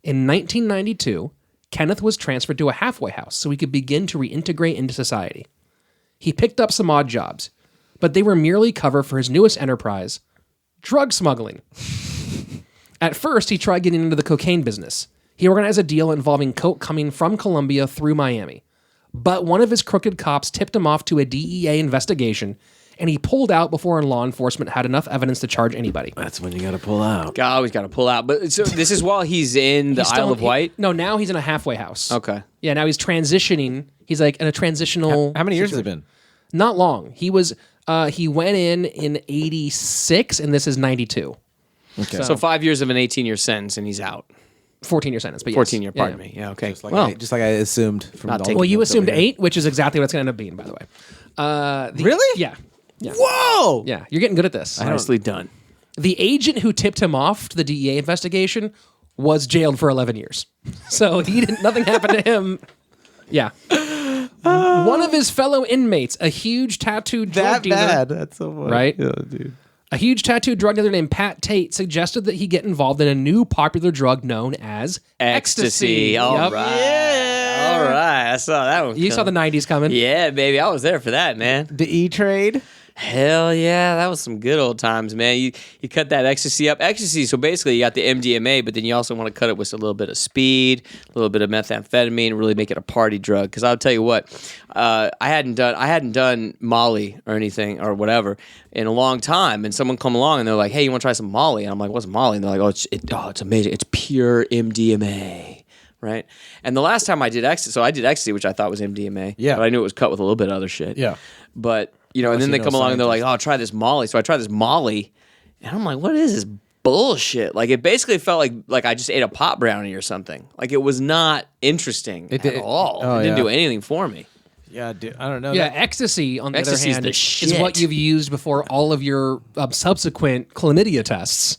In 1992, Kenneth was transferred to a halfway house so he could begin to reintegrate into society. He picked up some odd jobs, but they were merely cover for his newest enterprise, drug smuggling. At first, he tried getting into the cocaine business. He organized a deal involving coke coming from Colombia through Miami. But one of his crooked cops tipped him off to a DEA investigation, and he pulled out before law enforcement had enough evidence to charge anybody. That's when you got to pull out. Always got to pull out. But so this is while he's in the He's still- Isle of Wight. No, now he's in a halfway house. Okay. Yeah, now he's transitioning. He's like in a transitional. How many years has it been? Not long. He was. He went in 86, and this is 92. Okay. So 5 years of an 18-year sentence, and he's out. 14-year sentence, but yes. 14-year, Yeah, pardon yeah. me. Yeah, okay. Just like, Well, just like I assumed from Not all taking Well, the you notes over assumed here. 8, which is exactly what it's going to end up being, by the way. Really? Yeah. Yeah. Whoa! Yeah. You're getting good at this. nicely done. The agent who tipped him off to the DEA investigation was jailed for 11 years. So nothing happened to him. Yeah. One of his fellow inmates, a huge tattooed drug That dealer. bad. That's so funny. Right? Yeah, dude. A huge tattooed drug dealer named Pat Tate suggested that he get involved in a new popular drug known as ecstasy. All Yep. right. Yeah. All right. I saw that one. You saw the 90s coming. Yeah, baby. I was there for that, man. The E-Trade. Hell yeah, that was some good old times, man. You cut that ecstasy up. Ecstasy, so basically you got the MDMA, but then you also want to cut it with a little bit of speed, a little bit of methamphetamine, and really make it a party drug. Because I'll tell you what, I hadn't done Molly or anything or whatever in a long time, and someone come along and they're like, "Hey, you want to try some Molly?" And I'm like, "What's Molly?" And they're like, "It's amazing. It's pure MDMA." Right? And the last time I did ecstasy, so I did ecstasy, which I thought was MDMA. Yeah. But I knew it was cut with a little bit of other shit. Yeah. But and then you're they no come along and they're like, scientist. "Oh, try this Molly." So I tried this Molly, and I'm like, "What is this bullshit?" Like it basically felt like I just ate a pot brownie or something. Like it was not interesting at all. Oh, it didn't yeah. do anything for me. Yeah, dude, I don't know. Yeah, ecstasy, on the other Ecstasy's hand, the is shit. what you've used before all of your subsequent chlamydia tests.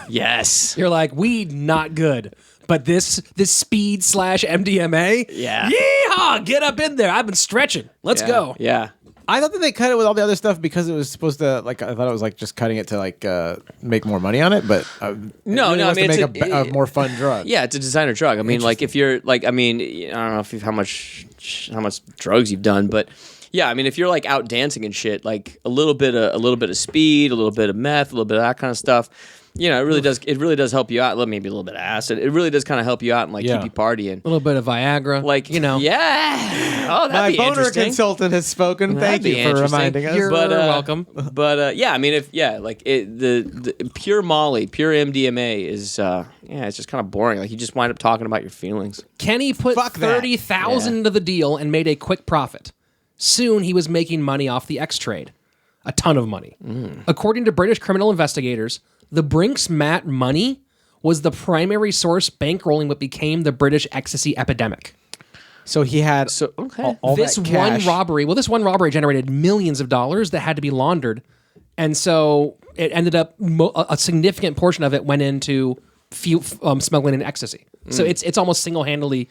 Yes. You're like, weed, not good. But this speed / MDMA, Yeah. yeehaw, get up in there. I've been stretching. Let's go. Yeah. I thought that they cut it with all the other stuff because it was supposed to, like, I thought it was like just cutting it to like make more money on it, but No, it I was mean, to it's make a more fun drug. Yeah, it's a designer drug. I mean, like if you're like, I mean, I don't know if you've, how much drugs you've done, but yeah, I mean, if you're like out dancing and shit, like a little bit of speed, a little bit of meth, a little bit of that kind of stuff. It really does help you out. Maybe a little bit of acid. It really does kind of help you out and like keep you partying. A little bit of Viagra. Like, yeah. Oh, that'd My be boner interesting. consultant has spoken. Thank That'd be you for interesting. reminding us. You're welcome. But yeah, I mean, the pure Molly, pure MDMA is it's just kind of boring. Like you just wind up talking about your feelings. Kenny put Fuck that. $30,000 into the deal and made a quick profit. Soon he was making money off the X trade. A ton of money. According to British criminal investigators, the Brinks Mat money was the primary source bankrolling what became the British ecstasy epidemic. So he had Okay. all This that cash. this one robbery generated millions of dollars that had to be laundered. And so it ended up, a significant portion of it went into smuggling in ecstasy. So it's almost single-handedly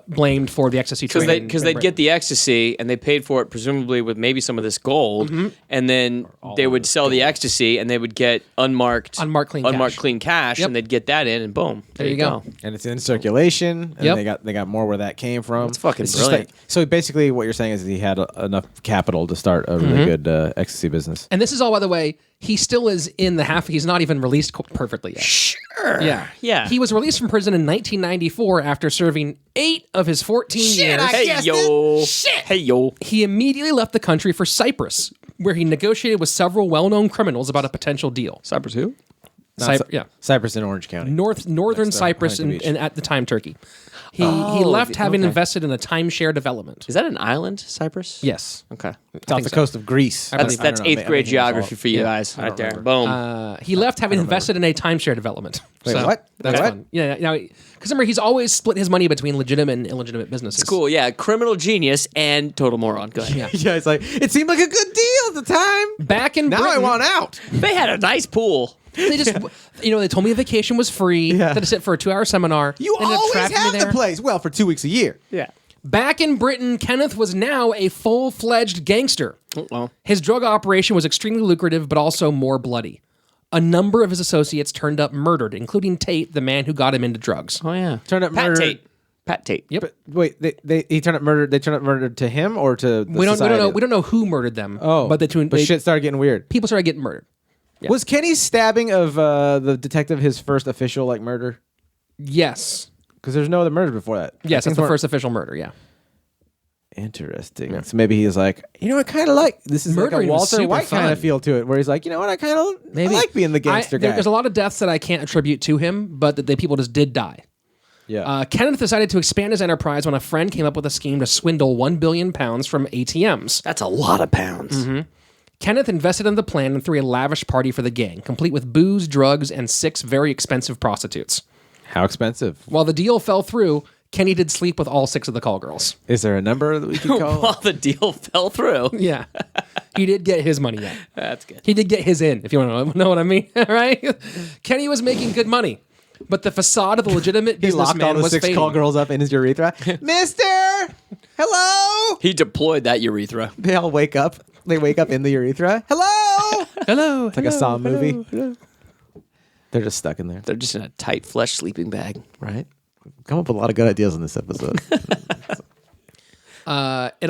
blamed for the ecstasy trade. Because they'd get the ecstasy and they paid for it presumably with maybe some of this gold, and then they would sell the ecstasy and they would get unmarked clean cash. cash, and they'd get that in, and boom, there you go. and it's in circulation. And Yep. they got more where that came from. That's fucking It's just brilliant. so basically, what you're saying is he had enough capital to start a really good ecstasy business. And this is all, by the way, he still is in the half. He's not even released perfectly yet. Sure. Yeah. Yeah. He was released from prison in 1994 after serving 8 of his 14 years. Hey yo. He immediately left the country for Cyprus, where he negotiated with several well-known criminals about a potential deal. Cyprus who? Cyprus in Orange County. Northern Cyprus Huntington and Beach. at the time Turkey. He left having okay. invested in a timeshare development. Is that an island, Cyprus? Yes. Okay. It's off the coast of Greece. That's I don't know, 8th grade maybe geography for you guys right there. Boom. He left having invested in a timeshare development. Wait, what? That's What? fun. Yeah. Because remember, he's always split his money between legitimate and illegitimate businesses. Cool. Yeah. Criminal genius and total moron. Go ahead. Yeah. Yeah, it's like it seemed like a good deal at the time. Back in Now Britain, I want out. They had a nice pool. they just, they told me a vacation was free. Yeah. Had to sit for a 2-hour seminar. You Ended up always trapping me have the there. place. Well, for 2 weeks a year. Yeah. Back in Britain, Kenneth was now a full-fledged gangster. Well, His drug operation was extremely lucrative, but also more bloody. A number of his associates turned up murdered, including Tate, the man who got him into drugs. oh yeah. Turned up Pat murdered. Tate. Pat Tate. Yep. But wait, he turned up murdered. They turned up murdered to him or to the We don't society? know. We don't know who murdered them. Oh, but shit started getting weird. people started getting murdered. Was Kenny's stabbing of the detective his first official murder? Yes. Because there's no other murder before that. Yes, Things that's the weren't- first official murder. Yeah. Interesting. So maybe he's like, I kind of like this is Murdering like a was Walter super White kind fun. of feel to it, where he's like, I kind of like being the gangster guy. There's a lot of deaths that I can't attribute to him, but that the people just did die. Yeah. Kenneth decided to expand his enterprise when a friend came up with a scheme to swindle £1 billion from ATMs. That's a lot of pounds. Kenneth invested in the plan and threw a lavish party for the gang, complete with booze, drugs, and 6 very expensive prostitutes. How expensive? While the deal fell through, Kenny did sleep with all 6 of the call girls. Is there a number that we can call? Well, the deal fell through. Yeah. He did get his money yet. That's good. He did get his in, if you want to know what I mean, right? Kenny was making good money, but the facade of the legitimate He locked businessman all the was 6 fading. call girls up in his urethra. Mister, hello. He deployed that urethra. They all wake up. They wake up in the urethra. Hello. Hello. It's like a Saw movie. They're just stuck in there. They're just in a tight flesh sleeping bag. Right. Come up with a lot of good ideas in this episode. It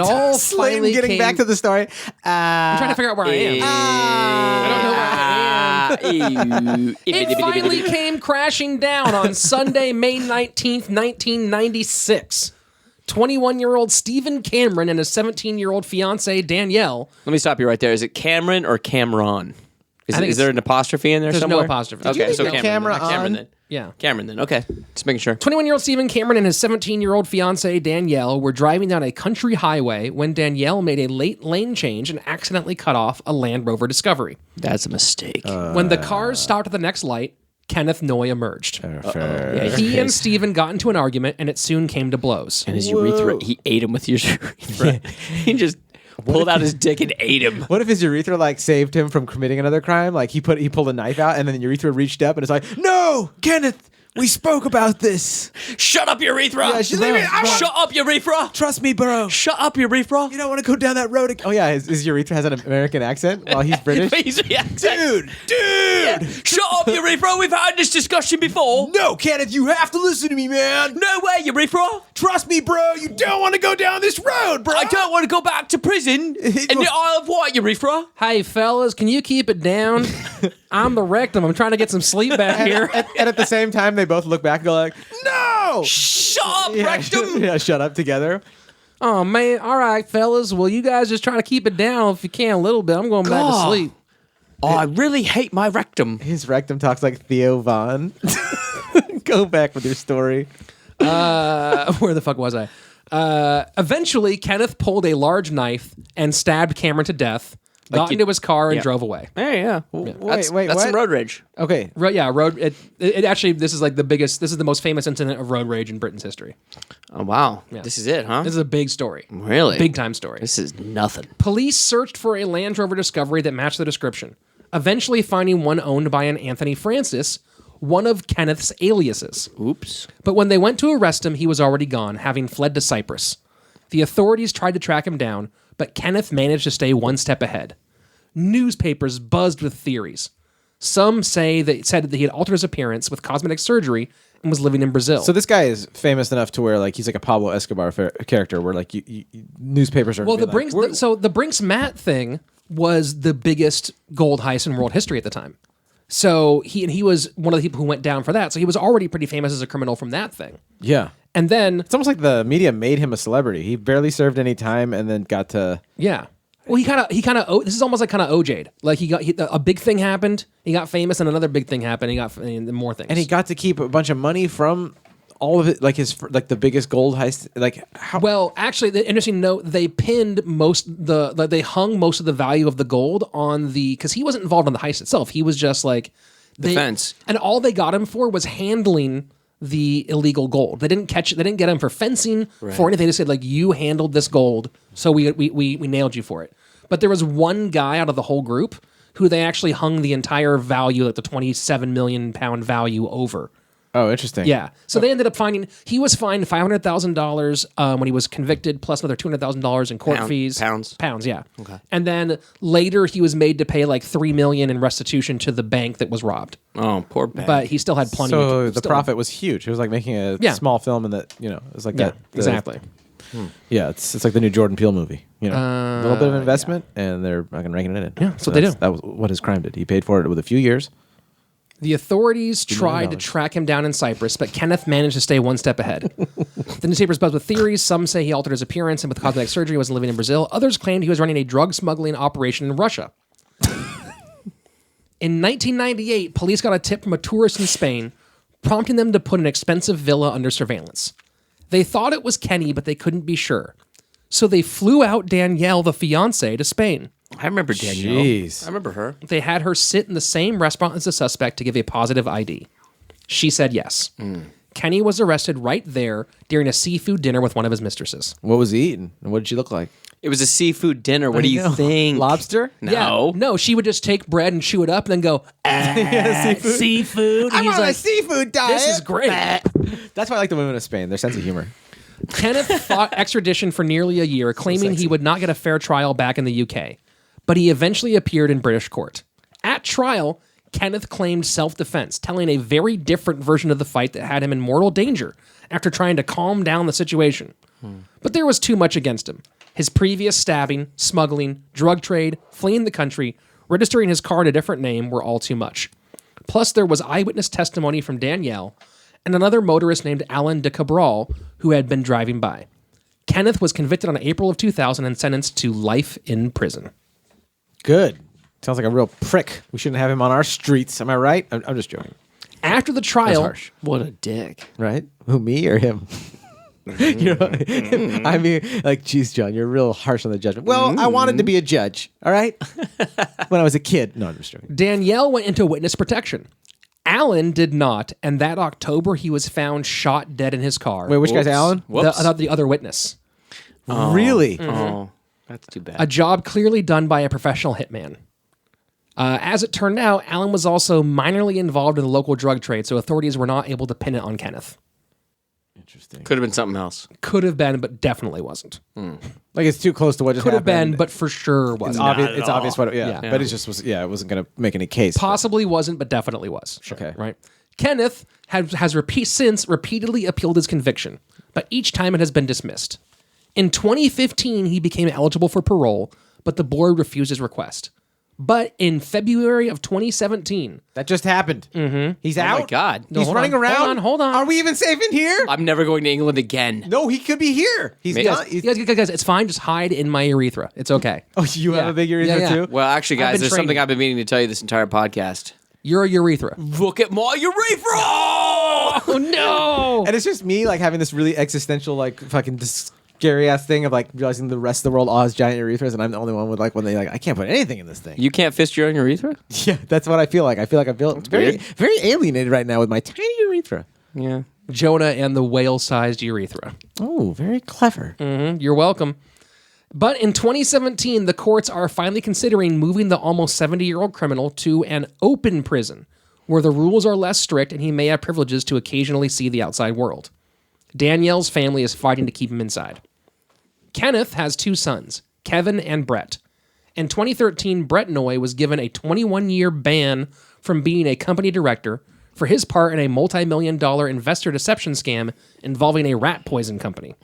all Slaton finally getting came... back to the story. I'm trying to figure out where I am. I don't know where I am. It finally came crashing down on Sunday, May 19th, 1996. 21-year-old Stephen Cameron and his 17-year-old fiancée, Danielle. Let me stop you right there. Is it Cameron or Cameron? I think Is there an apostrophe in there there's somewhere? no apostrophe. Okay, so the Cameron. camera Cameron on? then. Yeah. Cameron, then. Okay. Just making sure. 21-year-old Stephen Cameron and his 17-year-old fiancée, Danielle, were driving down a country highway when Danielle made a late lane change and accidentally cut off a Land Rover Discovery. That's a mistake. When the cars stopped at the next light, Kenneth Noye emerged. Fair. He and Stephen got into an argument, and it soon came to blows. And his urethra, he ate him with his urethra. He just pulled out his dick and ate him. What if his urethra like saved him from committing another crime? Like he pulled a knife out and then the urethra reached up and it's like, no, Kenneth, we spoke about this. Shut up, urethra! Yeah, Shut up, urethra! Trust me, bro. Shut up, urethra! You don't want to go down that road again. Oh yeah, his urethra has an American accent while he's British. Dude! Yeah. Shut up, urethra! We've had this discussion before. No, Kenneth, you have to listen to me, man. No way, urethra! Trust me, bro. You don't want to go down this road, bro. I don't want to go back to prison in the Isle of Wight, urethra. Hey, fellas, can you keep it down? I'm the rectum. I'm trying to get some sleep back here. And at the same time, they both look back and go like, no! Shut up, rectum! Yeah, shut up together. Oh, man. All right, fellas. Well, you guys just try to keep it down if you can a little bit. I'm going back to sleep. Oh, I really hate my rectum. His rectum talks like Theo Von. Go back with your story. Where the fuck was I? Eventually, Kenneth pulled a large knife and stabbed Cameron to death, got into his car, and drove away. Yeah. Wait, That's what? some road rage. Okay. Road. It actually, this is like the biggest, this is the most famous incident of road rage in Britain's history. Oh, wow. This is it, huh? This is a big story. Really? Big time story. This is nothing. Police searched for a Land Rover Discovery that matched the description, eventually finding one owned by an Anthony Francis, one of Kenneth's aliases. Oops. But when they went to arrest him, he was already gone, having fled to Cyprus. The authorities tried to track him down, but Kenneth managed to stay one step ahead. Newspapers buzzed with theories. Some said that he had altered his appearance with cosmetic surgery and was living in Brazil. So this guy is famous enough to where like he's like a Pablo Escobar character, where like newspapers are. Well, the like, Brinks, the Brinks Matt thing was the biggest gold heist in world history at the time. So he was one of the people who went down for that. So he was already pretty famous as a criminal from that thing. yeah. And then It's almost like the media made him a celebrity. He barely served any time and then got to. yeah. Well, he kind of. This is almost like kind of OJ'd. Like a big thing happened. He got famous, and another big thing happened. He got more things. And he got to keep a bunch of money from all of it, like the biggest gold heist. Like how? Well, actually, the interesting note: they pinned they hung most of the value of the gold on because he wasn't involved in the heist itself. He was just like Defense. and all they got him for was handling the illegal gold. They didn't catch it. They didn't get him for fencing for anything. They just said like, you handled this gold, so we nailed you for it. But there was one guy out of the whole group who they actually hung the entire value, like the 27 million pound value, over. Oh, interesting. Yeah. So they ended up he was fined $500,000 when he was convicted, plus another $200,000 in court fees. Pounds, yeah. Okay. And then later he was made to pay like $3 million in restitution to the bank that was robbed. Oh, poor bank. But he still had plenty. So the profit was huge. It was like making a small film, and that it was like that. Exactly. Yeah, it's like the new Jordan Peele movie. A little bit of investment, and they're fucking raking it in. Yeah, that's what they do. That was what his crime did. He paid for it with a few years. The authorities tried to track him down in Cyprus, but Kenneth managed to stay one step ahead. The newspapers buzzed with theories. Some say he altered his appearance and with cosmetic surgery wasn't living in Brazil. Others claimed he was running a drug smuggling operation in Russia. In 1998, police got a tip from a tourist in Spain, prompting them to put an expensive villa under surveillance. They thought it was Kenny, but they couldn't be sure. So they flew out Danielle, the fiancée, to Spain. I remember Danielle. Jeez. I remember her. They had her sit in the same restaurant as the suspect to give a positive ID. She said yes. Kenny was arrested right there during a seafood dinner with one of his mistresses. What was he eating? And what did she look like? It was a seafood dinner. What do you think? Lobster? No. Yeah, no, she would just take bread and chew it up and then go, seafood. I'm He's on a like, seafood diet. this is great. That's why I like the women of Spain. Their sense of humor. Kenneth fought extradition for nearly a year, claiming he would not get a fair trial back in the UK. But he eventually appeared in British court. At trial, Kenneth claimed self-defense, telling a very different version of the fight that had him in mortal danger after trying to calm down the situation. But there was too much against him. His previous stabbing, smuggling, drug trade, fleeing the country, registering his car in a different name were all too much. Plus, there was eyewitness testimony from Danielle and another motorist named Alan de Cabral who had been driving by. Kenneth was convicted on April of 2000 and sentenced to life in prison. Good. Sounds like a real prick. We shouldn't have him on our streets. Am I right? I'm just joking. After the trial, harsh. What a dick. Right? Who, me or him? You know, I mean, like, geez, John, you're real harsh on the judgment. Well, I wanted to be a judge, all right? When I was a kid. No, I'm just joking. Danielle went into witness protection. Alan did not, and that October he was found shot dead in his car. Wait, which guy's Alan? The other witness. Really? Oh, that's too bad. A job clearly done by a professional hitman. As it turned out, Alan was also minorly involved in the local drug trade, so authorities were not able to pin it on Kenneth. Interesting. Could have been something else. Could have been, but definitely wasn't. Like, it's too close to what just Could have happened. been, but for sure wasn't. It's obvious what. Yeah. Yeah. But it just was. Yeah, it wasn't going to make any case. Possibly wasn't, but definitely was. Sure. Okay. Right. Kenneth has since repeatedly appealed his conviction, but each time it has been dismissed. In 2015, he became eligible for parole, but the board refused his request. But in February of 2017, That just happened. Mm-hmm. He's out. Oh my God. He's hold running on, around. hold on. Are we even safe in here? I'm never going to England again. No, he could be here. He's Maybe- not. guys, it's fine. Just hide in my urethra. It's okay. Oh, you have Yeah. a big urethra Yeah, yeah. too? Well, actually, I've guys, been there's something training. I've been meaning to tell you this entire podcast. You're a urethra. Look at my urethra! Oh no! And it's just me like having this really existential, like fucking scary ass thing of like realizing the rest of the world all has giant urethras, and I'm the only one with like when they like I can't put anything in this thing. You can't fist your own urethra? Yeah, that's what I feel like. I feel very weird. very alienated right now with my tiny urethra. Yeah. Jonah and the whale-sized urethra. Oh, very clever. You're welcome. But in 2017, the courts are finally considering moving the almost 70-year-old criminal to an open prison, where the rules are less strict and he may have privileges to occasionally see the outside world. Danielle's family is fighting to keep him inside. Kenneth has two sons, Kevin and Brett. In 2013, Brett Noye was given a 21-year ban from being a company director for his part in a multi-million-dollar investor deception scam involving a rat poison company.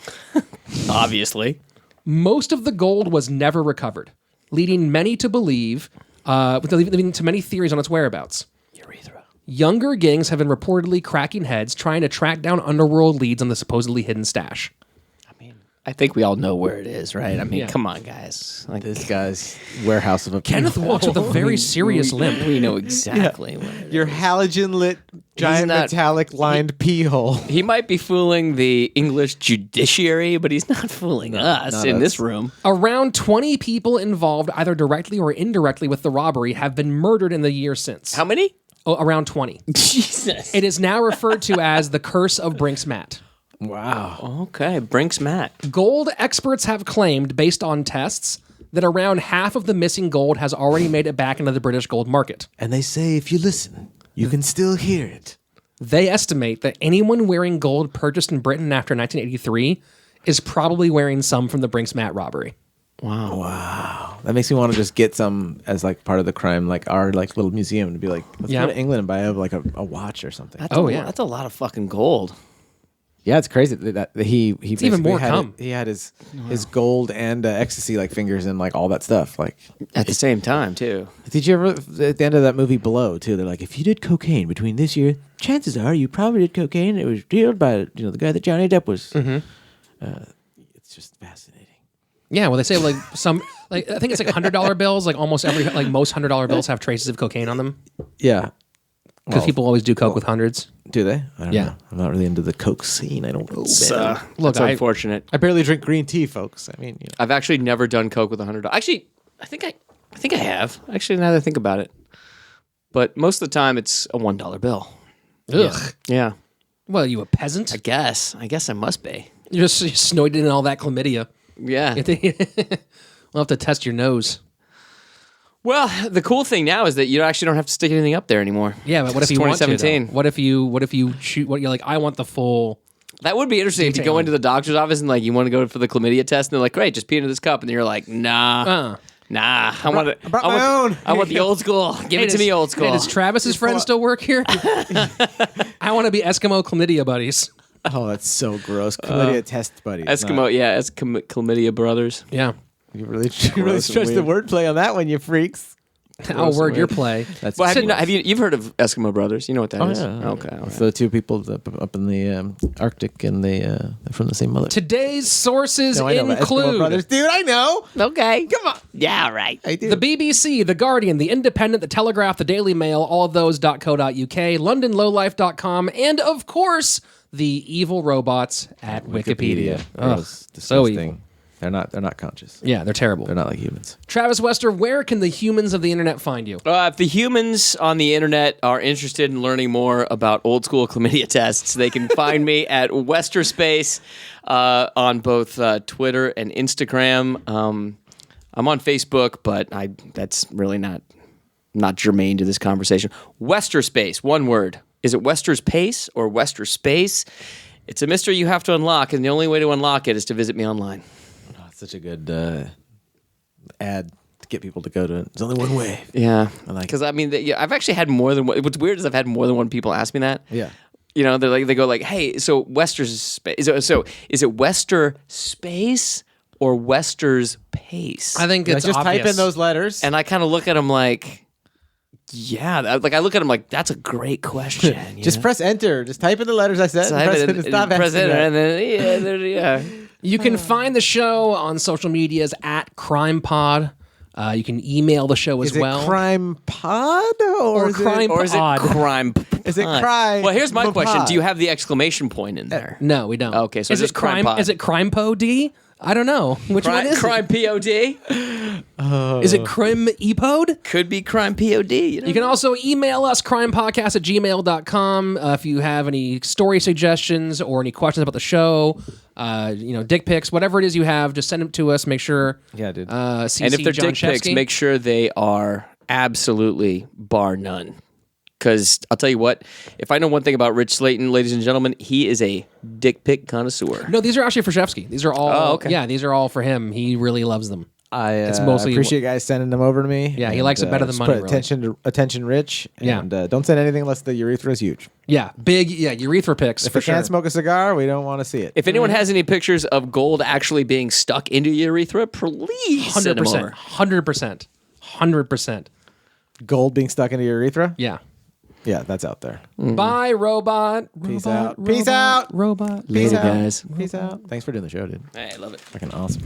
Obviously. Most of the gold was never recovered, leading many to believe, leading to many theories on its whereabouts. Urethra. Younger gangs have been reportedly cracking heads trying to track down underworld leads on the supposedly hidden stash. I think we all know where it is, right? I mean, Yeah. come on, guys. Like, This guy's warehouse of a Kenneth walks with a very serious limp. we know exactly where it is. your halogen lit giant not- metallic lined pee hole. He might be fooling the English judiciary, but he's not fooling us not in us. this room. Around 20 people involved, either directly or indirectly with the robbery, have been murdered in the year since. How many? Around 20. Jesus. It is now referred to as the Curse of Brinks Mat. Wow. Okay, Brinks Matt. Gold experts have claimed, based on tests, that around half of the missing gold has already made it back into the British gold market. And they say if you listen, you can still hear it. They estimate that anyone wearing gold purchased in Britain after 1983 is probably wearing some from the Brinks Mat robbery. Wow. That makes me want to just get some as like part of the crime, like our like little museum, to be like, let's Yeah. go to England and buy like a watch or something. That's a lot of fucking gold. Yeah, it's crazy that he basically even more had come. he had his gold and ecstasy like fingers and like all that stuff. Like, At the same time, too. did you ever at the end of that movie Below too? They're like, if you did cocaine between this year, chances are you probably did cocaine. It was dealed by the guy that Johnny Depp was. It's just fascinating. Yeah, well, they say like some, like I think it's like $100 bills. Like almost most $100 bills have traces of cocaine on them Yeah, because people always do coke with hundreds. do they? I don't Yeah. know. I'm not really into the coke scene. I don't know. Look, That's unfortunate. I barely drink green tea, folks. I mean, I've actually never done coke with $100. Actually, I think I have. Actually, now that I think about it. But most of the time, it's a $1 bill. Ugh. Yeah. Well, you a peasant? I guess I must be. You're just snorted in all that chlamydia. Yeah. We'll have to test your nose. Well, the cool thing now is that you actually don't have to stick anything up there anymore. Yeah, but what if It's you want to? 2017. Though? What if you shoot? What you're like? I want the full. That would be interesting if you go Detailing. into the doctor's office and like you want to go for the chlamydia test, and they're like, "Great, just pee into this cup," and you're like, "Nah, nah, I want it. brought my own. I want the old school. Give it to me, old school." Hey, does Travis's friend still work here? I want to be Eskimo chlamydia buddies. oh, that's so gross. Chlamydia test buddy. Eskimo, yeah, chlamydia brothers. Yeah. You really stretched the wordplay on that one, you freaks. I'll word your play. That's Well, you've heard of Eskimo Brothers? You know what that is? yeah. Okay. All right. It's the two people up in the Arctic, and they're from the same mother. Today's sources No, I know about Eskimo Brothers. include Dude, I know. Okay. Come on. Yeah, right. I do. the BBC, The Guardian, The Independent, The Telegraph, The Daily Mail, all of those.co.uk, londonlowlife.com, and of course, the evil robots at Wikipedia. Gross, so disgusting. evil. They're not conscious. Yeah, they're terrible. They're not like humans. Travis Wester, where can the humans of the internet find you? If the humans on the internet are interested in learning more about old school chlamydia tests, they can find me at Westerspace on both Twitter and Instagram. I'm on Facebook, but that's really not germane to this conversation. Westerspace, one word. Is it Wester's Pace or Westerspace? It's a mystery you have to unlock, and the only way to unlock it is to visit me online. Such a good ad to get people to go to it. There's only one way. Yeah, I like it. because I mean, I've actually had more than one. What's weird is I've had more than one people ask me that. Yeah. You know, they go like, "Hey, so Wester's space. Is it Wester Space or Wester's Pace?" I think it's just obvious. type in those letters. And I kind of look at them like, "Yeah," I look at them like, "That's a great question." you just know? press enter. Just type in the letters I said. So and I press, have and it- stop press asking enter, that. and then yeah. You can find the show on social medias at CrimePod. You can email the show as Is it well. crime pod or is crime- Or is it Odd. crime? Is it pod? crime Well, here's my question: pod? Do you have the exclamation point in there? No, we don't. Okay, so is just it crime? CrimePod. Is it crime pod? I don't know. Which one is Crime POD it? Is it crime epod? could be crime POD. You know? You can also email us, crimepodcast@gmail.com. If you have any story suggestions or any questions about the show, dick pics, whatever it is you have, just send them to us. Make sure. Yeah, dude. CC And if they're John dick pics, Shefsky. make sure they are absolutely bar none. Because I'll tell you what, if I know one thing about Rich Slaton, ladies and gentlemen, he is a dick pic connoisseur. No, these are actually for Shefsky. These are all. Oh, okay. Yeah, these are all for him. He really loves them. I mostly- appreciate you guys sending them over to me. Yeah, he likes it better than just money, Put really. attention, Rich. Yeah. And don't send anything unless the urethra is huge. Yeah, big. Yeah, urethra pics If for we can't sure. smoke a cigar, we don't want to see it. If anyone has any pictures of gold actually being stuck into urethra, please send them over. 100%. Gold being stuck into your urethra? Yeah. Yeah, that's out there. Bye, robot. Peace Robot, out. Peace robot, out. Robot. Peace Later, out. guys. Peace out. Thanks for doing the show, dude. Hey, I love it. Fucking awesome.